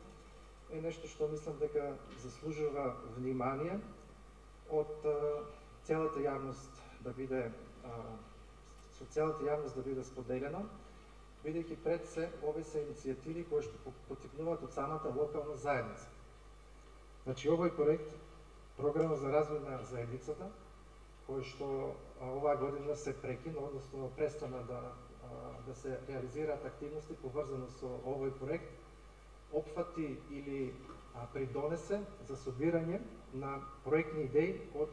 е нешто што мислам дека заслужува внимание од целата јавност да биде со целата јавност да биде споделено, бидејќи пред се овие се иницијативи кои што потикнуваат од самата локална заедница. Значи овој проект, програма за развој на заедницата, кој што оваа година се прекина, односно престана да се реализираат активности поврзано со овој проект, опфати или придонесе за собирање на проектни идеи од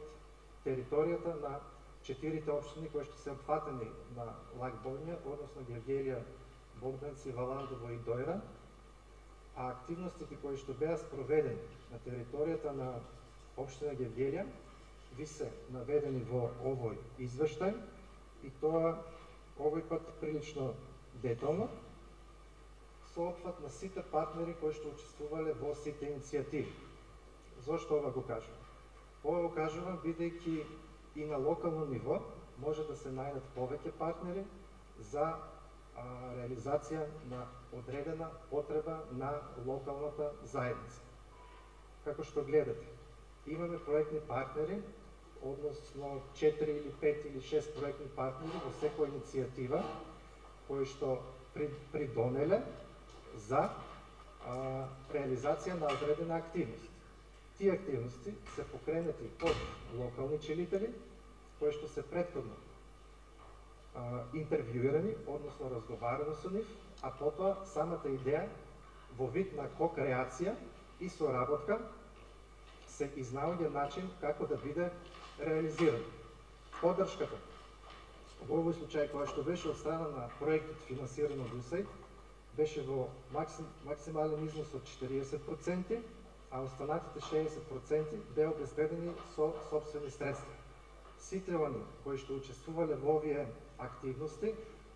територијата на 4 општини кои што се опфатени на Лаг Бојмја, односно Гевгелија, Богданци, Валандово и Дојра, а активностите кои што беа спроведени на територијата на општина Гевгелија ви се наведени во овој извештај и тоа овој пат прилично детално, со опфат на сите партнери кои што учествувале во сите иницијативи. Зошто ова го кажувам? Ова го кажувам бидејќи и на локално ниво може да се најдат повеќе партнери за реализација на одредена потреба на локалната заедница. Како што гледате, имаме проектни партнери, односно 4 или 5 или 6 проектни партнери во секоја иницијатива, кои што придонеле за реализација на одредена активност. Тие активности се покренети од локални челители, кои што се претходно интервјуирани, односно разговарано со нив, а потоа самата идеја во вид на ко-креација и соработка се изнаоѓа начин како да биде реализиран. Поддршката во овој случај која што беше од страна на проектот финансиран од УСАИД беше во максимален износ од 40%, а останатите 60% беа обезбедени со сопствени средства. Сите они кои што учествувале во овие активности,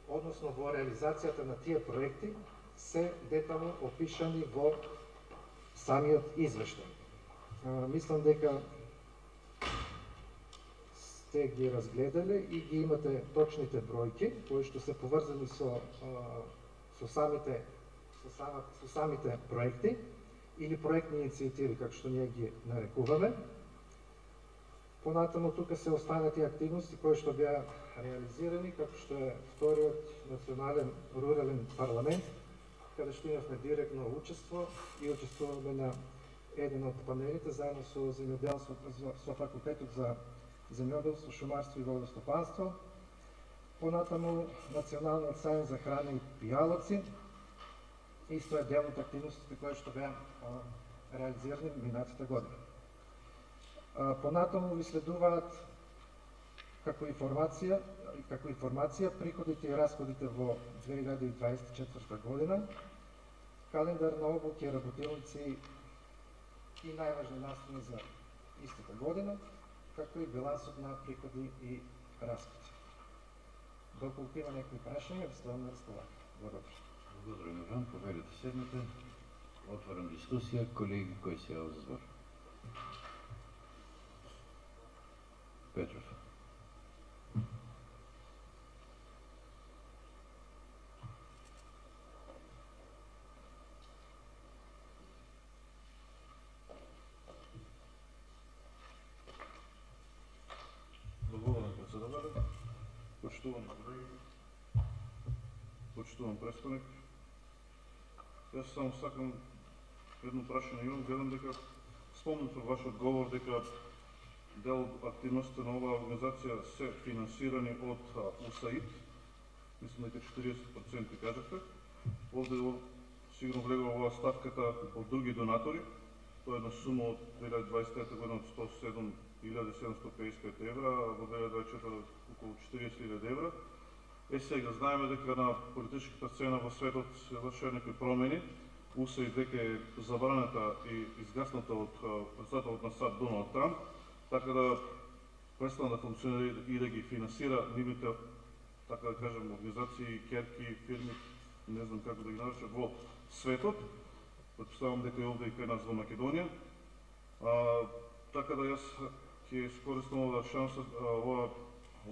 односно во реализацијата на тие проекти, се детално опишани во самиот извештај. Мислам дека сте ги разгледале и ги имате точните бројки кои што се поврзани со самите проекти или проектни иницијативи, како што ние ги нарекуваме. Понатаму тука се останати активности кои што беа реализирани, како што е вториот национален рурален парламент, каде што имавме директно учество и учествуваме на еден од панелите заедно со со факултетот за земјоделство, шумарство и водостопанство. Понатаму Националниот сајм за храна и пијалаци, исто е дел од активностите кои што беа реализирани минатата година. Понатаму ви следуваат како информација приходите и расходите во 2024 година, календар на обуки, работилници и најважни настани за истата година, како и билансот на приходи и расходи. Доколку има некои прашања, ви ставам на располагање. Благодарам. Благодарам вам. Повелете седнете. Отварам дискусија. Колеги, кој се јава за збор? Петров. Благодарам, председателе. Почитувани колеги, почитуван представник. Јас само сакам едно прашање имам, гледам дека спомнат во вашиот говор дека дел од активностите на оваа организација се финансирани од УСАИД, мислам дека 40% кажете. Овде сигурно влегува оваа ставката од други донатори, тоа е една сума од 2023 година од 107.755 евра, а во 2024 околу 40.000 евра. Сега знаеме дека на политичката сцена во светот се вршат некои промени. УСАИД дека е забраната и изгасната од председателот на САД Доналд Трамп, така да престана да функционира и да ги финансира нивните, така да кажем, организации, керки, фирми, не знам како да ги наречам, во светот. Предпоставам дека е овде и кај нас во Македонија. Така да јас ќе искористам оваа шанса, оваа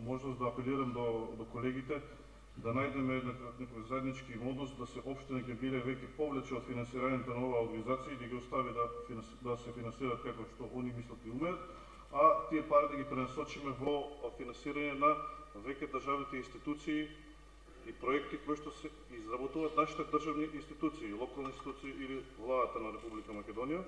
можност да апелирам до колегите да најдеме некој заеднички модус да се општина Гевгелија веќе повлече од финансирањето на оваа организација и да ги остави да се финансираат како што они мислат и умеат, а тие пари да ги пренасочиме во финансирање на веќе државните институции и проекти кои што се изработуваат нашите државни институции, локални институции или владата на Република Македонија.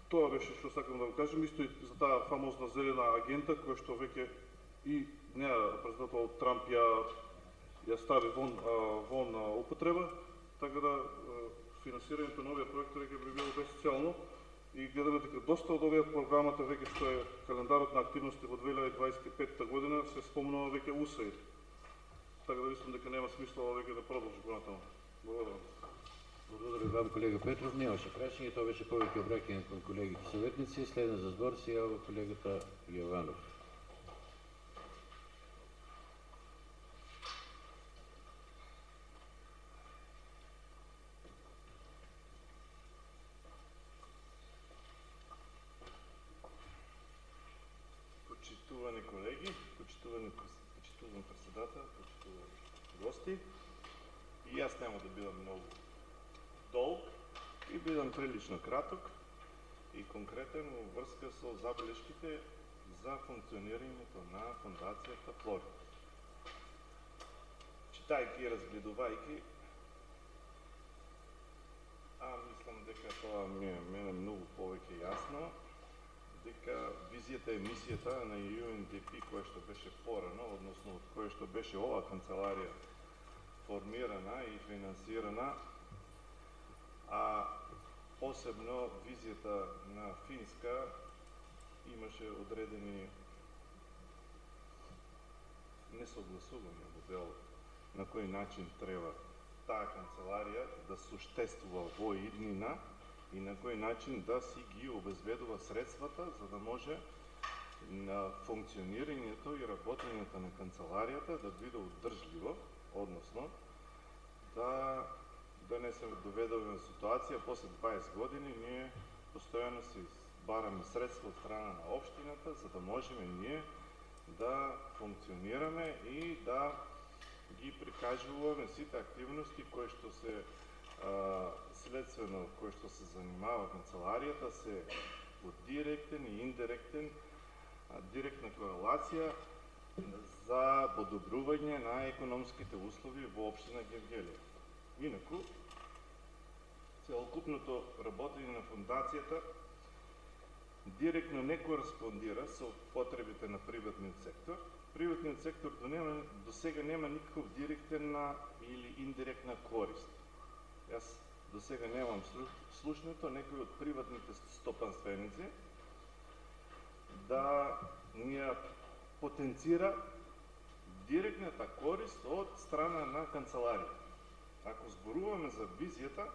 Тоа беше што сакам да го кажем, исто и за таа фамозна зелена агента која што веќе и председателот Трамп ја стави вон употреба, така да финансирањето на овие проекти веќе би било безцелно и гледаме дека доста од овие програмата веќе што е календарот на активности во 2025 година се спомнува веќе УСАИД. Така да мислам дека нема смисла веќе да продолжи понатаму. Благодарам. Благодарам вам, колега Петров. Немаше прашање, тоа беше повеќе обраќање кон колегите советници. Следен за збор се јава колегата Јованов. Почитувани колеги, почитуван председател, почитувани гости, и јас нема да бидам многу долг и бидам прилично краток и конкретен во врска со забелешките за функционирањето на фондацијата Флори. Читајќи и разгледувајќи, мислам дека тоа ми е мене многу повеќе јасно, дека визијата и мисијата на UNDP која што беше порано, односно од која што беше оваа канцеларија формирана и финансирана, а посебно визијата на Финска имаше одредени несогласувања во дел на кој начин треба таа канцеларија да суштествува во иднина и на кој начин да си ги обезбедува средствата за да може на функционирањето и работењето на канцеларијата да биде одржливо, односно да не се доведеме на ситуација после 20 години ние постојано си бараме средства од страна на општината за да можеме ние да функционираме и да ги прикажуваме сите активности кои што се следствено кои што се занимава канцеларијата се во директен и индиректен директна корелација за подобрување на економските услови во општина Гевгелија. Инаку, целокупното работење на фондацијата директно не кореспондира со потребите на приватниот сектор. Приватниот сектор до сега нема никаков директна или индиректна корист. Јас до сега немам слушнато некој од приватните стопанственици да ни ја потенцира директната корист од страна на канцеларија. Ако зборуваме за визијата,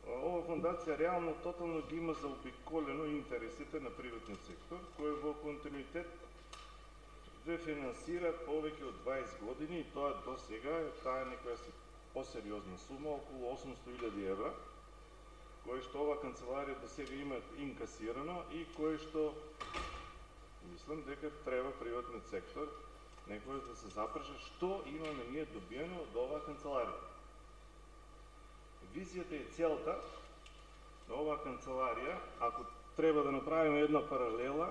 ова фондација реално тотално ги има заобиколено интересите на приватниот сектор, кој во континуитет ве финансира повеќе од 20 години и тоа до сега таа некоја посериозна сума, околу 800.000 евра, кој што ова канцеларија до сега има инкасирано и кој што мислам дека треба приватниот сектор некој да се запраши што имаме ние добиено од оваа канцеларија. Визијата и целта на оваа канцеларија, ако треба да направиме една паралела,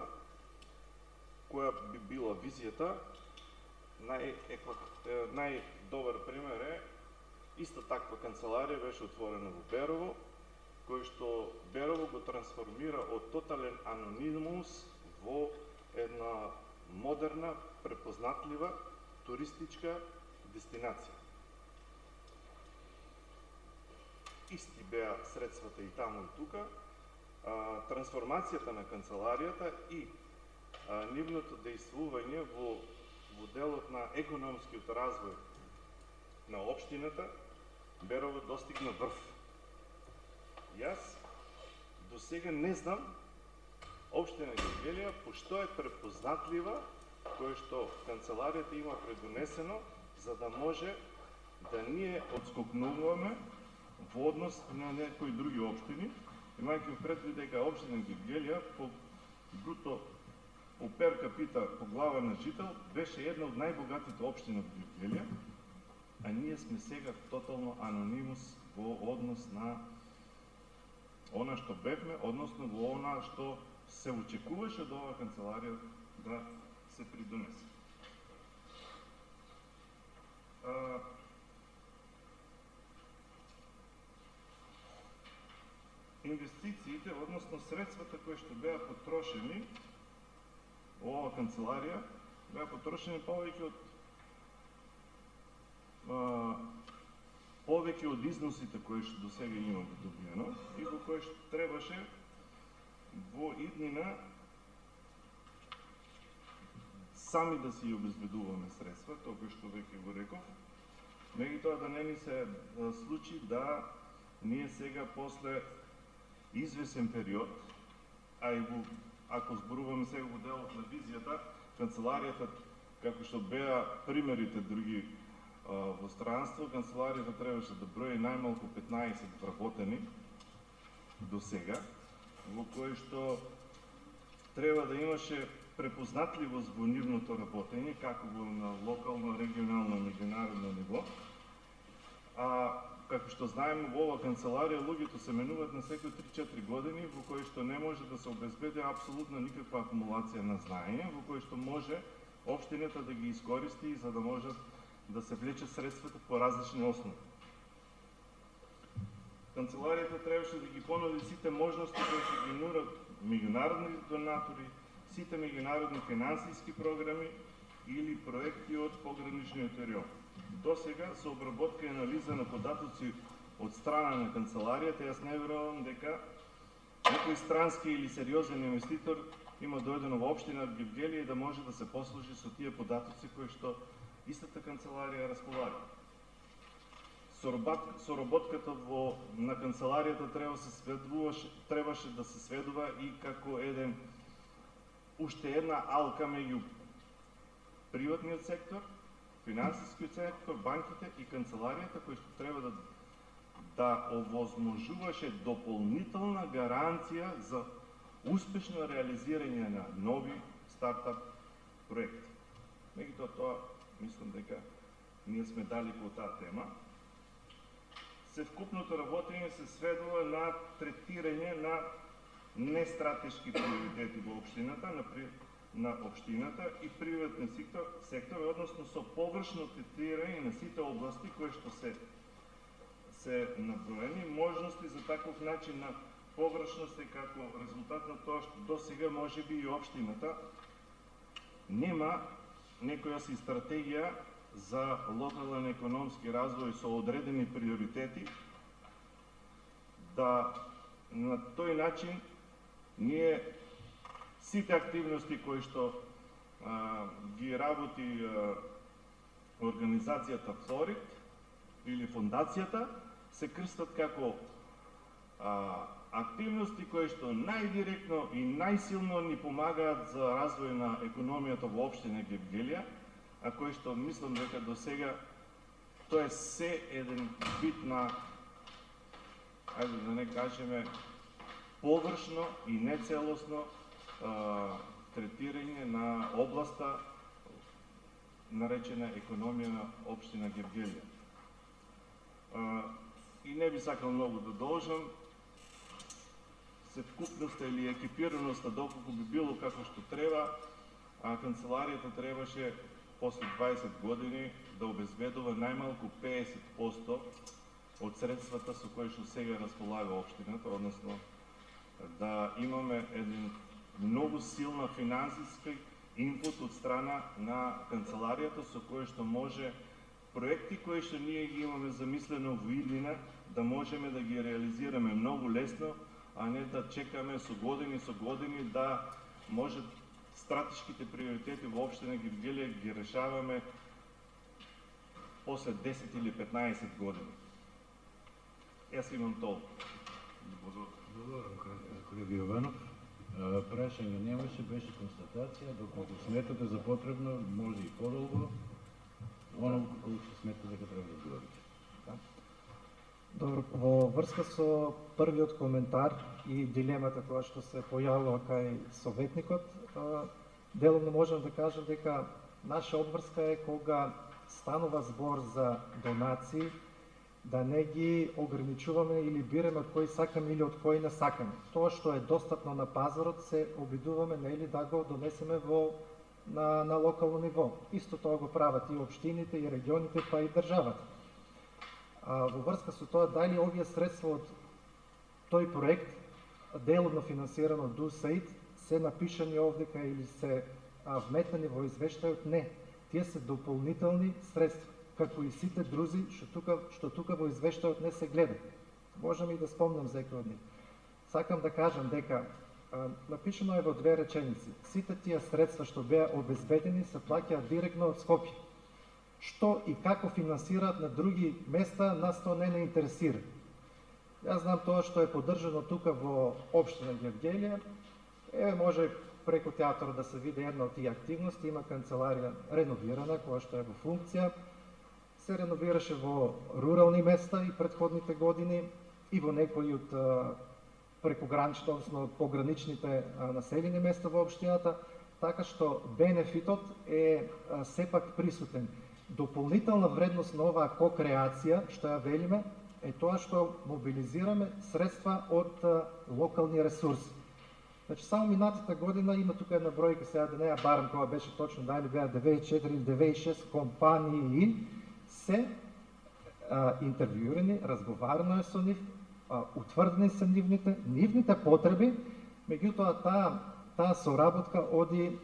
која би била визијата, најдобар пример е иста таква канцеларија беше отворена во Берово, кој што Берово го трансформира од тотален анонимус во една модерна, препознатлива туристичка дестинација. Исти беа средствата и таму и тука. Трансформацијата на канцеларијата и нивното дејствување во делот на економскиот развој на општината, Берово достигна врв. Јас до сега не знам општина Гевгелија по што е препознатлива, кое што канцеларијата има предонесено, за да може да ние отскокнуваме во однос на некои други општини, имајќи предвид дека општина Гевгелија по бруто по пер капита по глава на жител беше една од најбогатите општини во Гевгелија, а ние сме сега тотално анонимус во однос на она што бевме, односно во она што се очекуваше од оваа канцеларија да се придонесе. Инвестициите, односно средствата кои што беа потрошени во оваа канцеларија, беа потрошени повеќе од износите кои што до сега има добиено и во кои што требаше во иднина сами да си обезбедуваме средства, тоа кој што веќе го реков, меѓутоа да не ни се случи да ние сега после извесен период, а и ако зборуваме сега во делот на визијата, канцеларијата, како што беа примерите други во странство, канцеларијата требаше да брои најмалку 15 вработени до сега, во кој што треба да имаше препознатливост во нивното работење, како на локално, регионално, меѓународно ниво. Како што знаеме, во оваа канцеларија луѓето се менуваат на секои 3-4 години, во кои што не може да се обезбеди апсолутно никаква акумулација на знаење, во кои што може општината да ги искористи за да може да се влече средствата по различни основи. Канцеларијата требаше да ги понуди сите можности кои што ги нудат меѓународни донатори, сите меѓународни финансиски програми или проекти од пограничниот регион. До сега со обработка и анализа на податоци од страна на канцеларијата, јас не верувам дека некој странски или сериозен инвеститор има дојдено во општина Гевгелија и да може да се послужи со тие податоци кои што истата канцеларија располага. Соработката на канцеларијата требаше да се сведува и како уште една алка меѓу приватниот сектор, финансискиот сектор, банките и канцеларијата, кој што треба да овозможуваше дополнителна гаранција за успешно реализирање на нови стартап проекти. Меѓутоа тоа, мислам дека ние сме далеку од таа тема. Севкупното работење се сведува на третирање на нестратешки приоритети во општината, на општината и приватниот сектор, односно со површно третирање на сите области кои што се наброени, можности за таков начин на површност е како резултат на тоа што до сега можеби и општината нема некоја си стратегија за локален економски развој со одредени приоритети, да на тој начин ние сите активности кои што ги работи организацијата Флорид или фондацијата се крстат како активности кои што најдиректно и најсилно ни помагаат за развој на економијата во општина Гевгелија, а кои што мислам дека до сега тоа е се еден вид на, ајде да не кажеме, површно и нецелосно третирање на областа наречена економија на општина Гевгелија. И не би сакал многу да должам, севкупноста или екипираноста доколку би било како што треба, канцеларијата требаше после 20 години да обезбедува најмалку 50% од средствата со кои што сега располага општината, односно да имаме еден многу силна финансиска инпут од страна на канцеларијата со кој што може проекти кои што ние ги имаме замислено во иднина да можеме да ги реализираме многу лесно, а не да чекаме со години да може стратешките приоритети во општина Гевгелија ги решаваме после 10 или 15 години. Јас имам толку. Благодарам, колега Јованов. Прашање немаше, беше констатација, доколку сметате за потребно, може и подолго, оно колку што сметате дека треба да одговорите. Добро, во врска со првиот коментар и дилемата која што се појавила кај советникот, деломно можам да кажам дека наша обврска е кога станува збор за донации, да не ги ограничуваме или бираме од кој сакаме или од кој не сакаме. Тоа што е достапно на пазарот се обидуваме нели да го донесеме на локално ниво. Исто тоа го прават и општините, и регионите, па и државата. Во врска со тоа, дали овие средства од тој проект, деловно финансирано од USAID, се напишани овдека или се вметнани во извештајот? Не. Тие се дополнителни средства, како и сите друзи што тука во извештајот не се гледат. Можам и да спомнам за некој од нив. Сакам да кажам дека напишано е во две реченици. Сите тие средства што беа обезбедени се плаќаат директно од Скопје. Што и како финансираат на други места, нас тоа не интересира. Јас знам тоа што е поддржано тука во општина Гевгелија. Може преку театарот да се види една од тие активности, има канцеларија реновирана, која што е во функција. Се реновираше во рурални места и претходните години и во некои од прекограничните, односно пограничните населени места во општината, така што бенефитот е сепак присутен. Дополнителна вредност на оваа кокреација, што ја велиме, е тоа што мобилизираме средства од локални ресурси. Значи, само минатата година има тука една бројка, сега да не ја барам кога беше точно, дали беа 94 или 96 компании се интервјуирани, разговарано е со нив, утврдени се нивните потреби, меѓутоа таа соработка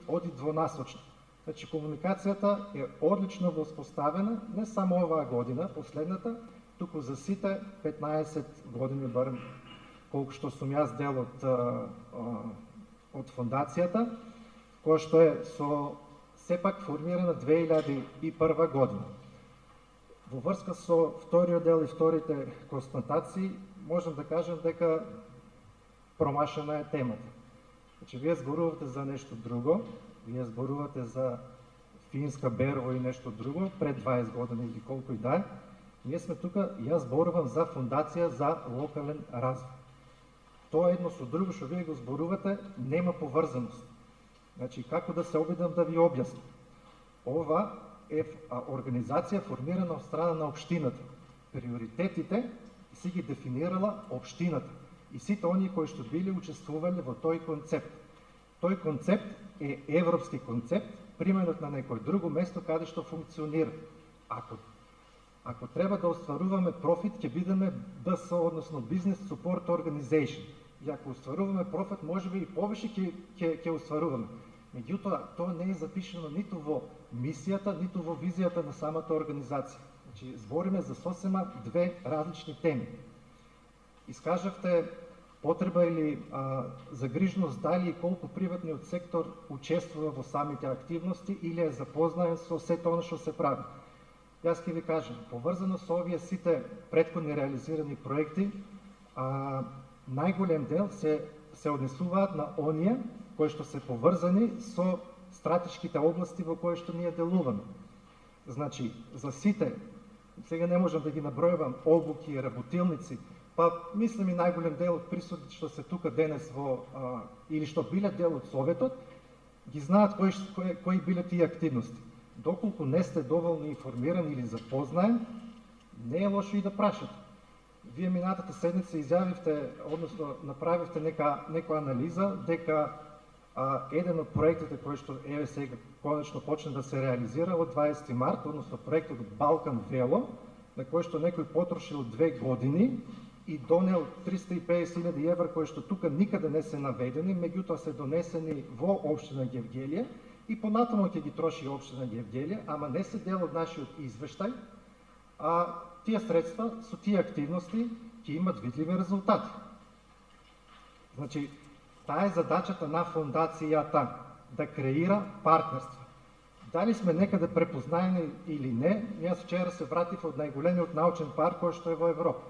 оди двонасочно. Значи, комуникацијата е одлично воспоставена, не само оваа година, последната, туку за сите 15 години, барем колку што сум јас дел од фондацијата, која што е сепак формирана 2001 година. Во врска со вториот дел и вторите констатации, можам да кажам дека промашена е темата. Значи, вие зборувате за нешто друго, вие зборувате за финска берва и нешто друго, пред 20 години или колку и да е. Ние сме тука, јас зборувам за фондација за локален развој. Тоа едно со друго што вие го зборувате, нема поврзаност. Значи, како да се обидам да ви објаснам? Ова е организација формирана од страна на општината. Приоритетите си ги дефинирала општината и сите оние кои што били учествувале во тој концепт. Тој концепт е европски концепт, применет на некој друго место каде што функционира. Ако треба да остваруваме профит, ќе бидеме БСО, односно Business Support Organization. и ако устваруваме профит, можеби и повеќе ќе устваруваме. Меѓутоа, тоа не е запишено ниту во мисијата, ниту во визијата на самата организација. Значи, збориме за сосема две различни теми. Искажавте потреба или загрижност дали и колку приватниот сектор учествува во самите активности или е запознаен со сето она што се прави. Јас ќе ви кажам, поврзано со овие сите претходни реализирани проекти, најголем дел се однесуваат на оние кои што се поврзани со стратешките области во кои што ние делуваме. Значи, за сите, сега не можам да ги набројувам, обуки, работилници, па мислам и најголем дел од присутните што се тука денес или што биле дел од Советот, ги знаат кои биле тие активности. Доколку не сте доволно информирани или запознаен, не е лошо и да прашате. Вие минатата седница изјавивте, односно направивте нека анализа дека еден од проектите кои што еве сега конечно почна да се реализира од 20 март, односно проектот Балкан Вело, на кој што некој потрошил 2 години и донел 350.000 евра кои што тука никаде не се наведени, меѓутоа се донесени во општина Гевгелија и понатаму ќе ги троши општина Гевгелија, ама не се дел од нашиот извештај, тие средства со тие активности ќе имат видливи резултати. Значи, таа е задачата на фондацијата, да креира партнерства. Дали сме некаде препознаени или не, јас вчера се вратив од најголемиот научен парк кој што е во Европа.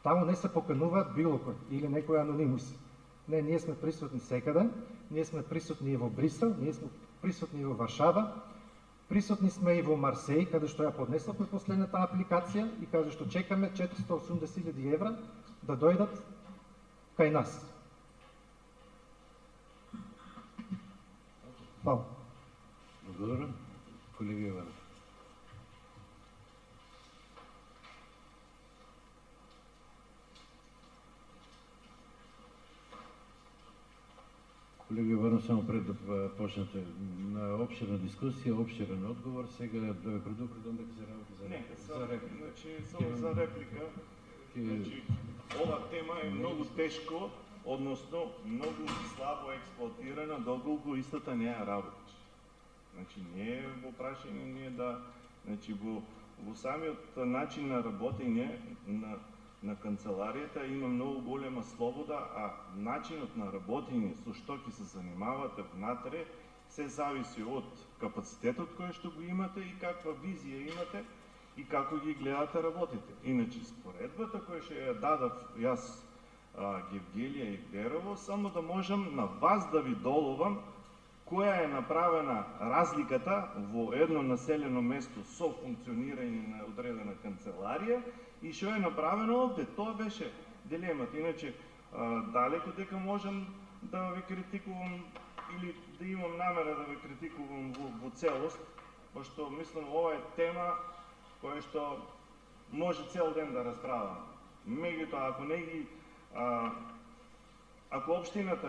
Таму не се покануваат било кој или некои анонимуси. Не, ние сме присутни секаде, ние сме присутни и во Брисел, ние сме присутни и во Варшава, присутни сме и во Марсеј, каде што ја поднесовме последната апликација и каде што чекаме 480.000 евра да дојдат кај нас. Хвала. Благодарам. Колега Иванов. Колега Иванов, само пред да почнете на обширна дискусија, обширен одговор, сега да ве предупредам дека се работи за реплика. Значи, само за реплика. Значи, ова тема е многу тешко, односно многу слабо експлоатирана, доколку истата не ја работиш. Значи, не е во прашање ние да, значи во самиот начин на работење на канцеларијата има многу голема слобода, а начинот на работење со што ќе се занимавате внатре се зависи од капацитетот кој што го имате и каква визија имате и како ги гледате работите. Иначе споредбата која што ја дадав јас Гевгелија и Берово, само да можам на вас да ви доловам која е направена разликата во едно населено место со функционирање на одредена канцеларија и што е направено овде. Тоа беше дилемата. Иначе, далеко дека можам да ви критикувам или да имам намера да ви критикувам во целост, пошто мислам ова е тема која што може цел ден да расправаме. Меѓутоа, ако не ги ако општината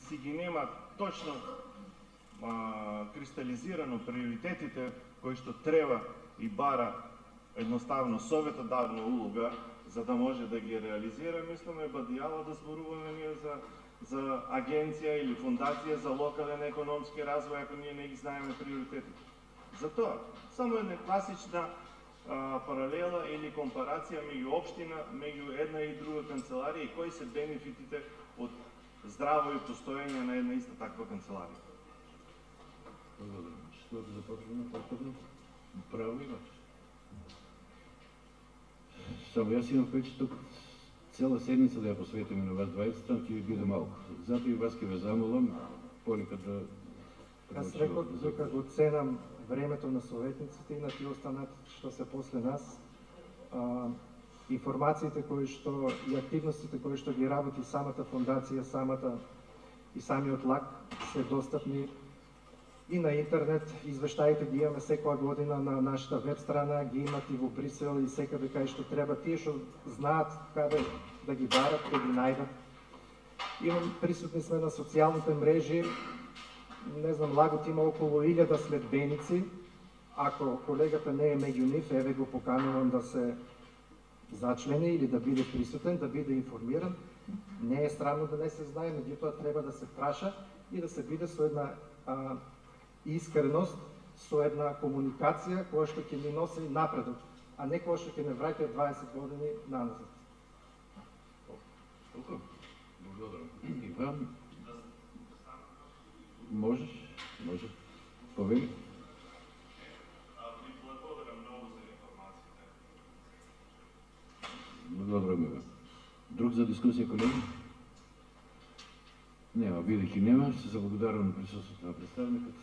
си ги нема точно кристализирано приоритетите кои што треба и бара едноставно Советот давна улога за да може да ги реализира, мислиме бадијала да зборуваме ние за агенција или фондација за локален економски развој ако ние не ги знаеме приоритетите. Затоа, само една класична паралела или компарација меѓу општина, меѓу една и друга канцеларија и кои се бенефитите од здраво и постоење на една иста таква канцеларија. Благодарам. Што да започнеме повторно? Право имате. Само јас имам впечат тук цела седница да ја посветиме на вас двајцата, ќе ви биде малку. Затоа и вас ќе ве замолам понекад да... Јас реков дека го ценам времето на советниците и на тие останати што се после нас. Информациите кои што и активностите кои што ги работи самата фондација, и самиот ЛАК се достапни и на интернет. Извештаите ги имаме секоја година на нашата веб страна, ги имат и во Брисел и секаде кај што треба. Тие што знаат каде да ги барат, да ги најдат. Присутни сме на социјалните мрежи. Не знам, лагот има околу 1000 следбеници. Ако колегата не е меѓу нив, еве го поканувам за члени или да биде присутен, да биде информиран. Не е странно да не се знае, меѓутоа треба да се праша и да се биде со една искреност, со една комуникација која што ќе ни носи напредок, а не која што ќе не враќа 20 години назад. Толку? Благодарам. Иван? Можеш? Може. Повели? Благодарам, Иван. Друг за дискусија, колеги? Нема, бидејќи нема, се заблагодарам на присуството на представникот.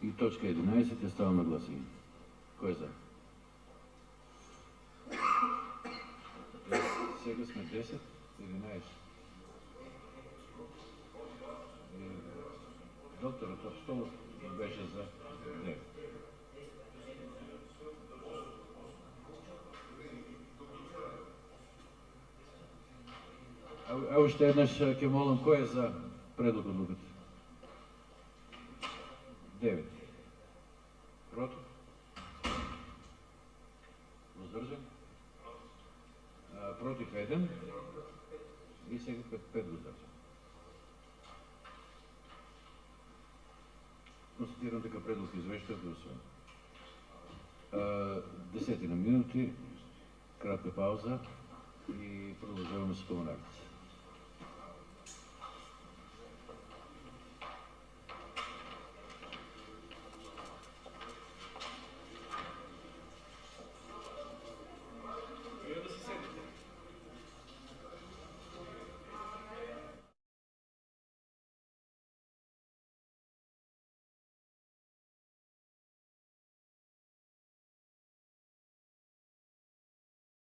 И точка 11 е става на гласање. Кој е за? Сега сме 10, 11. Докторът Апостолов беше за 9. А уште еднаш ќе молам, кој е за предлог одлуката? 9. Против? Воздржан? Против 1. И сега 5 воздржан. Констатирам дека предлог извештај е усвоен. 10 минути, кратка пауза и продължаваме с комунакция.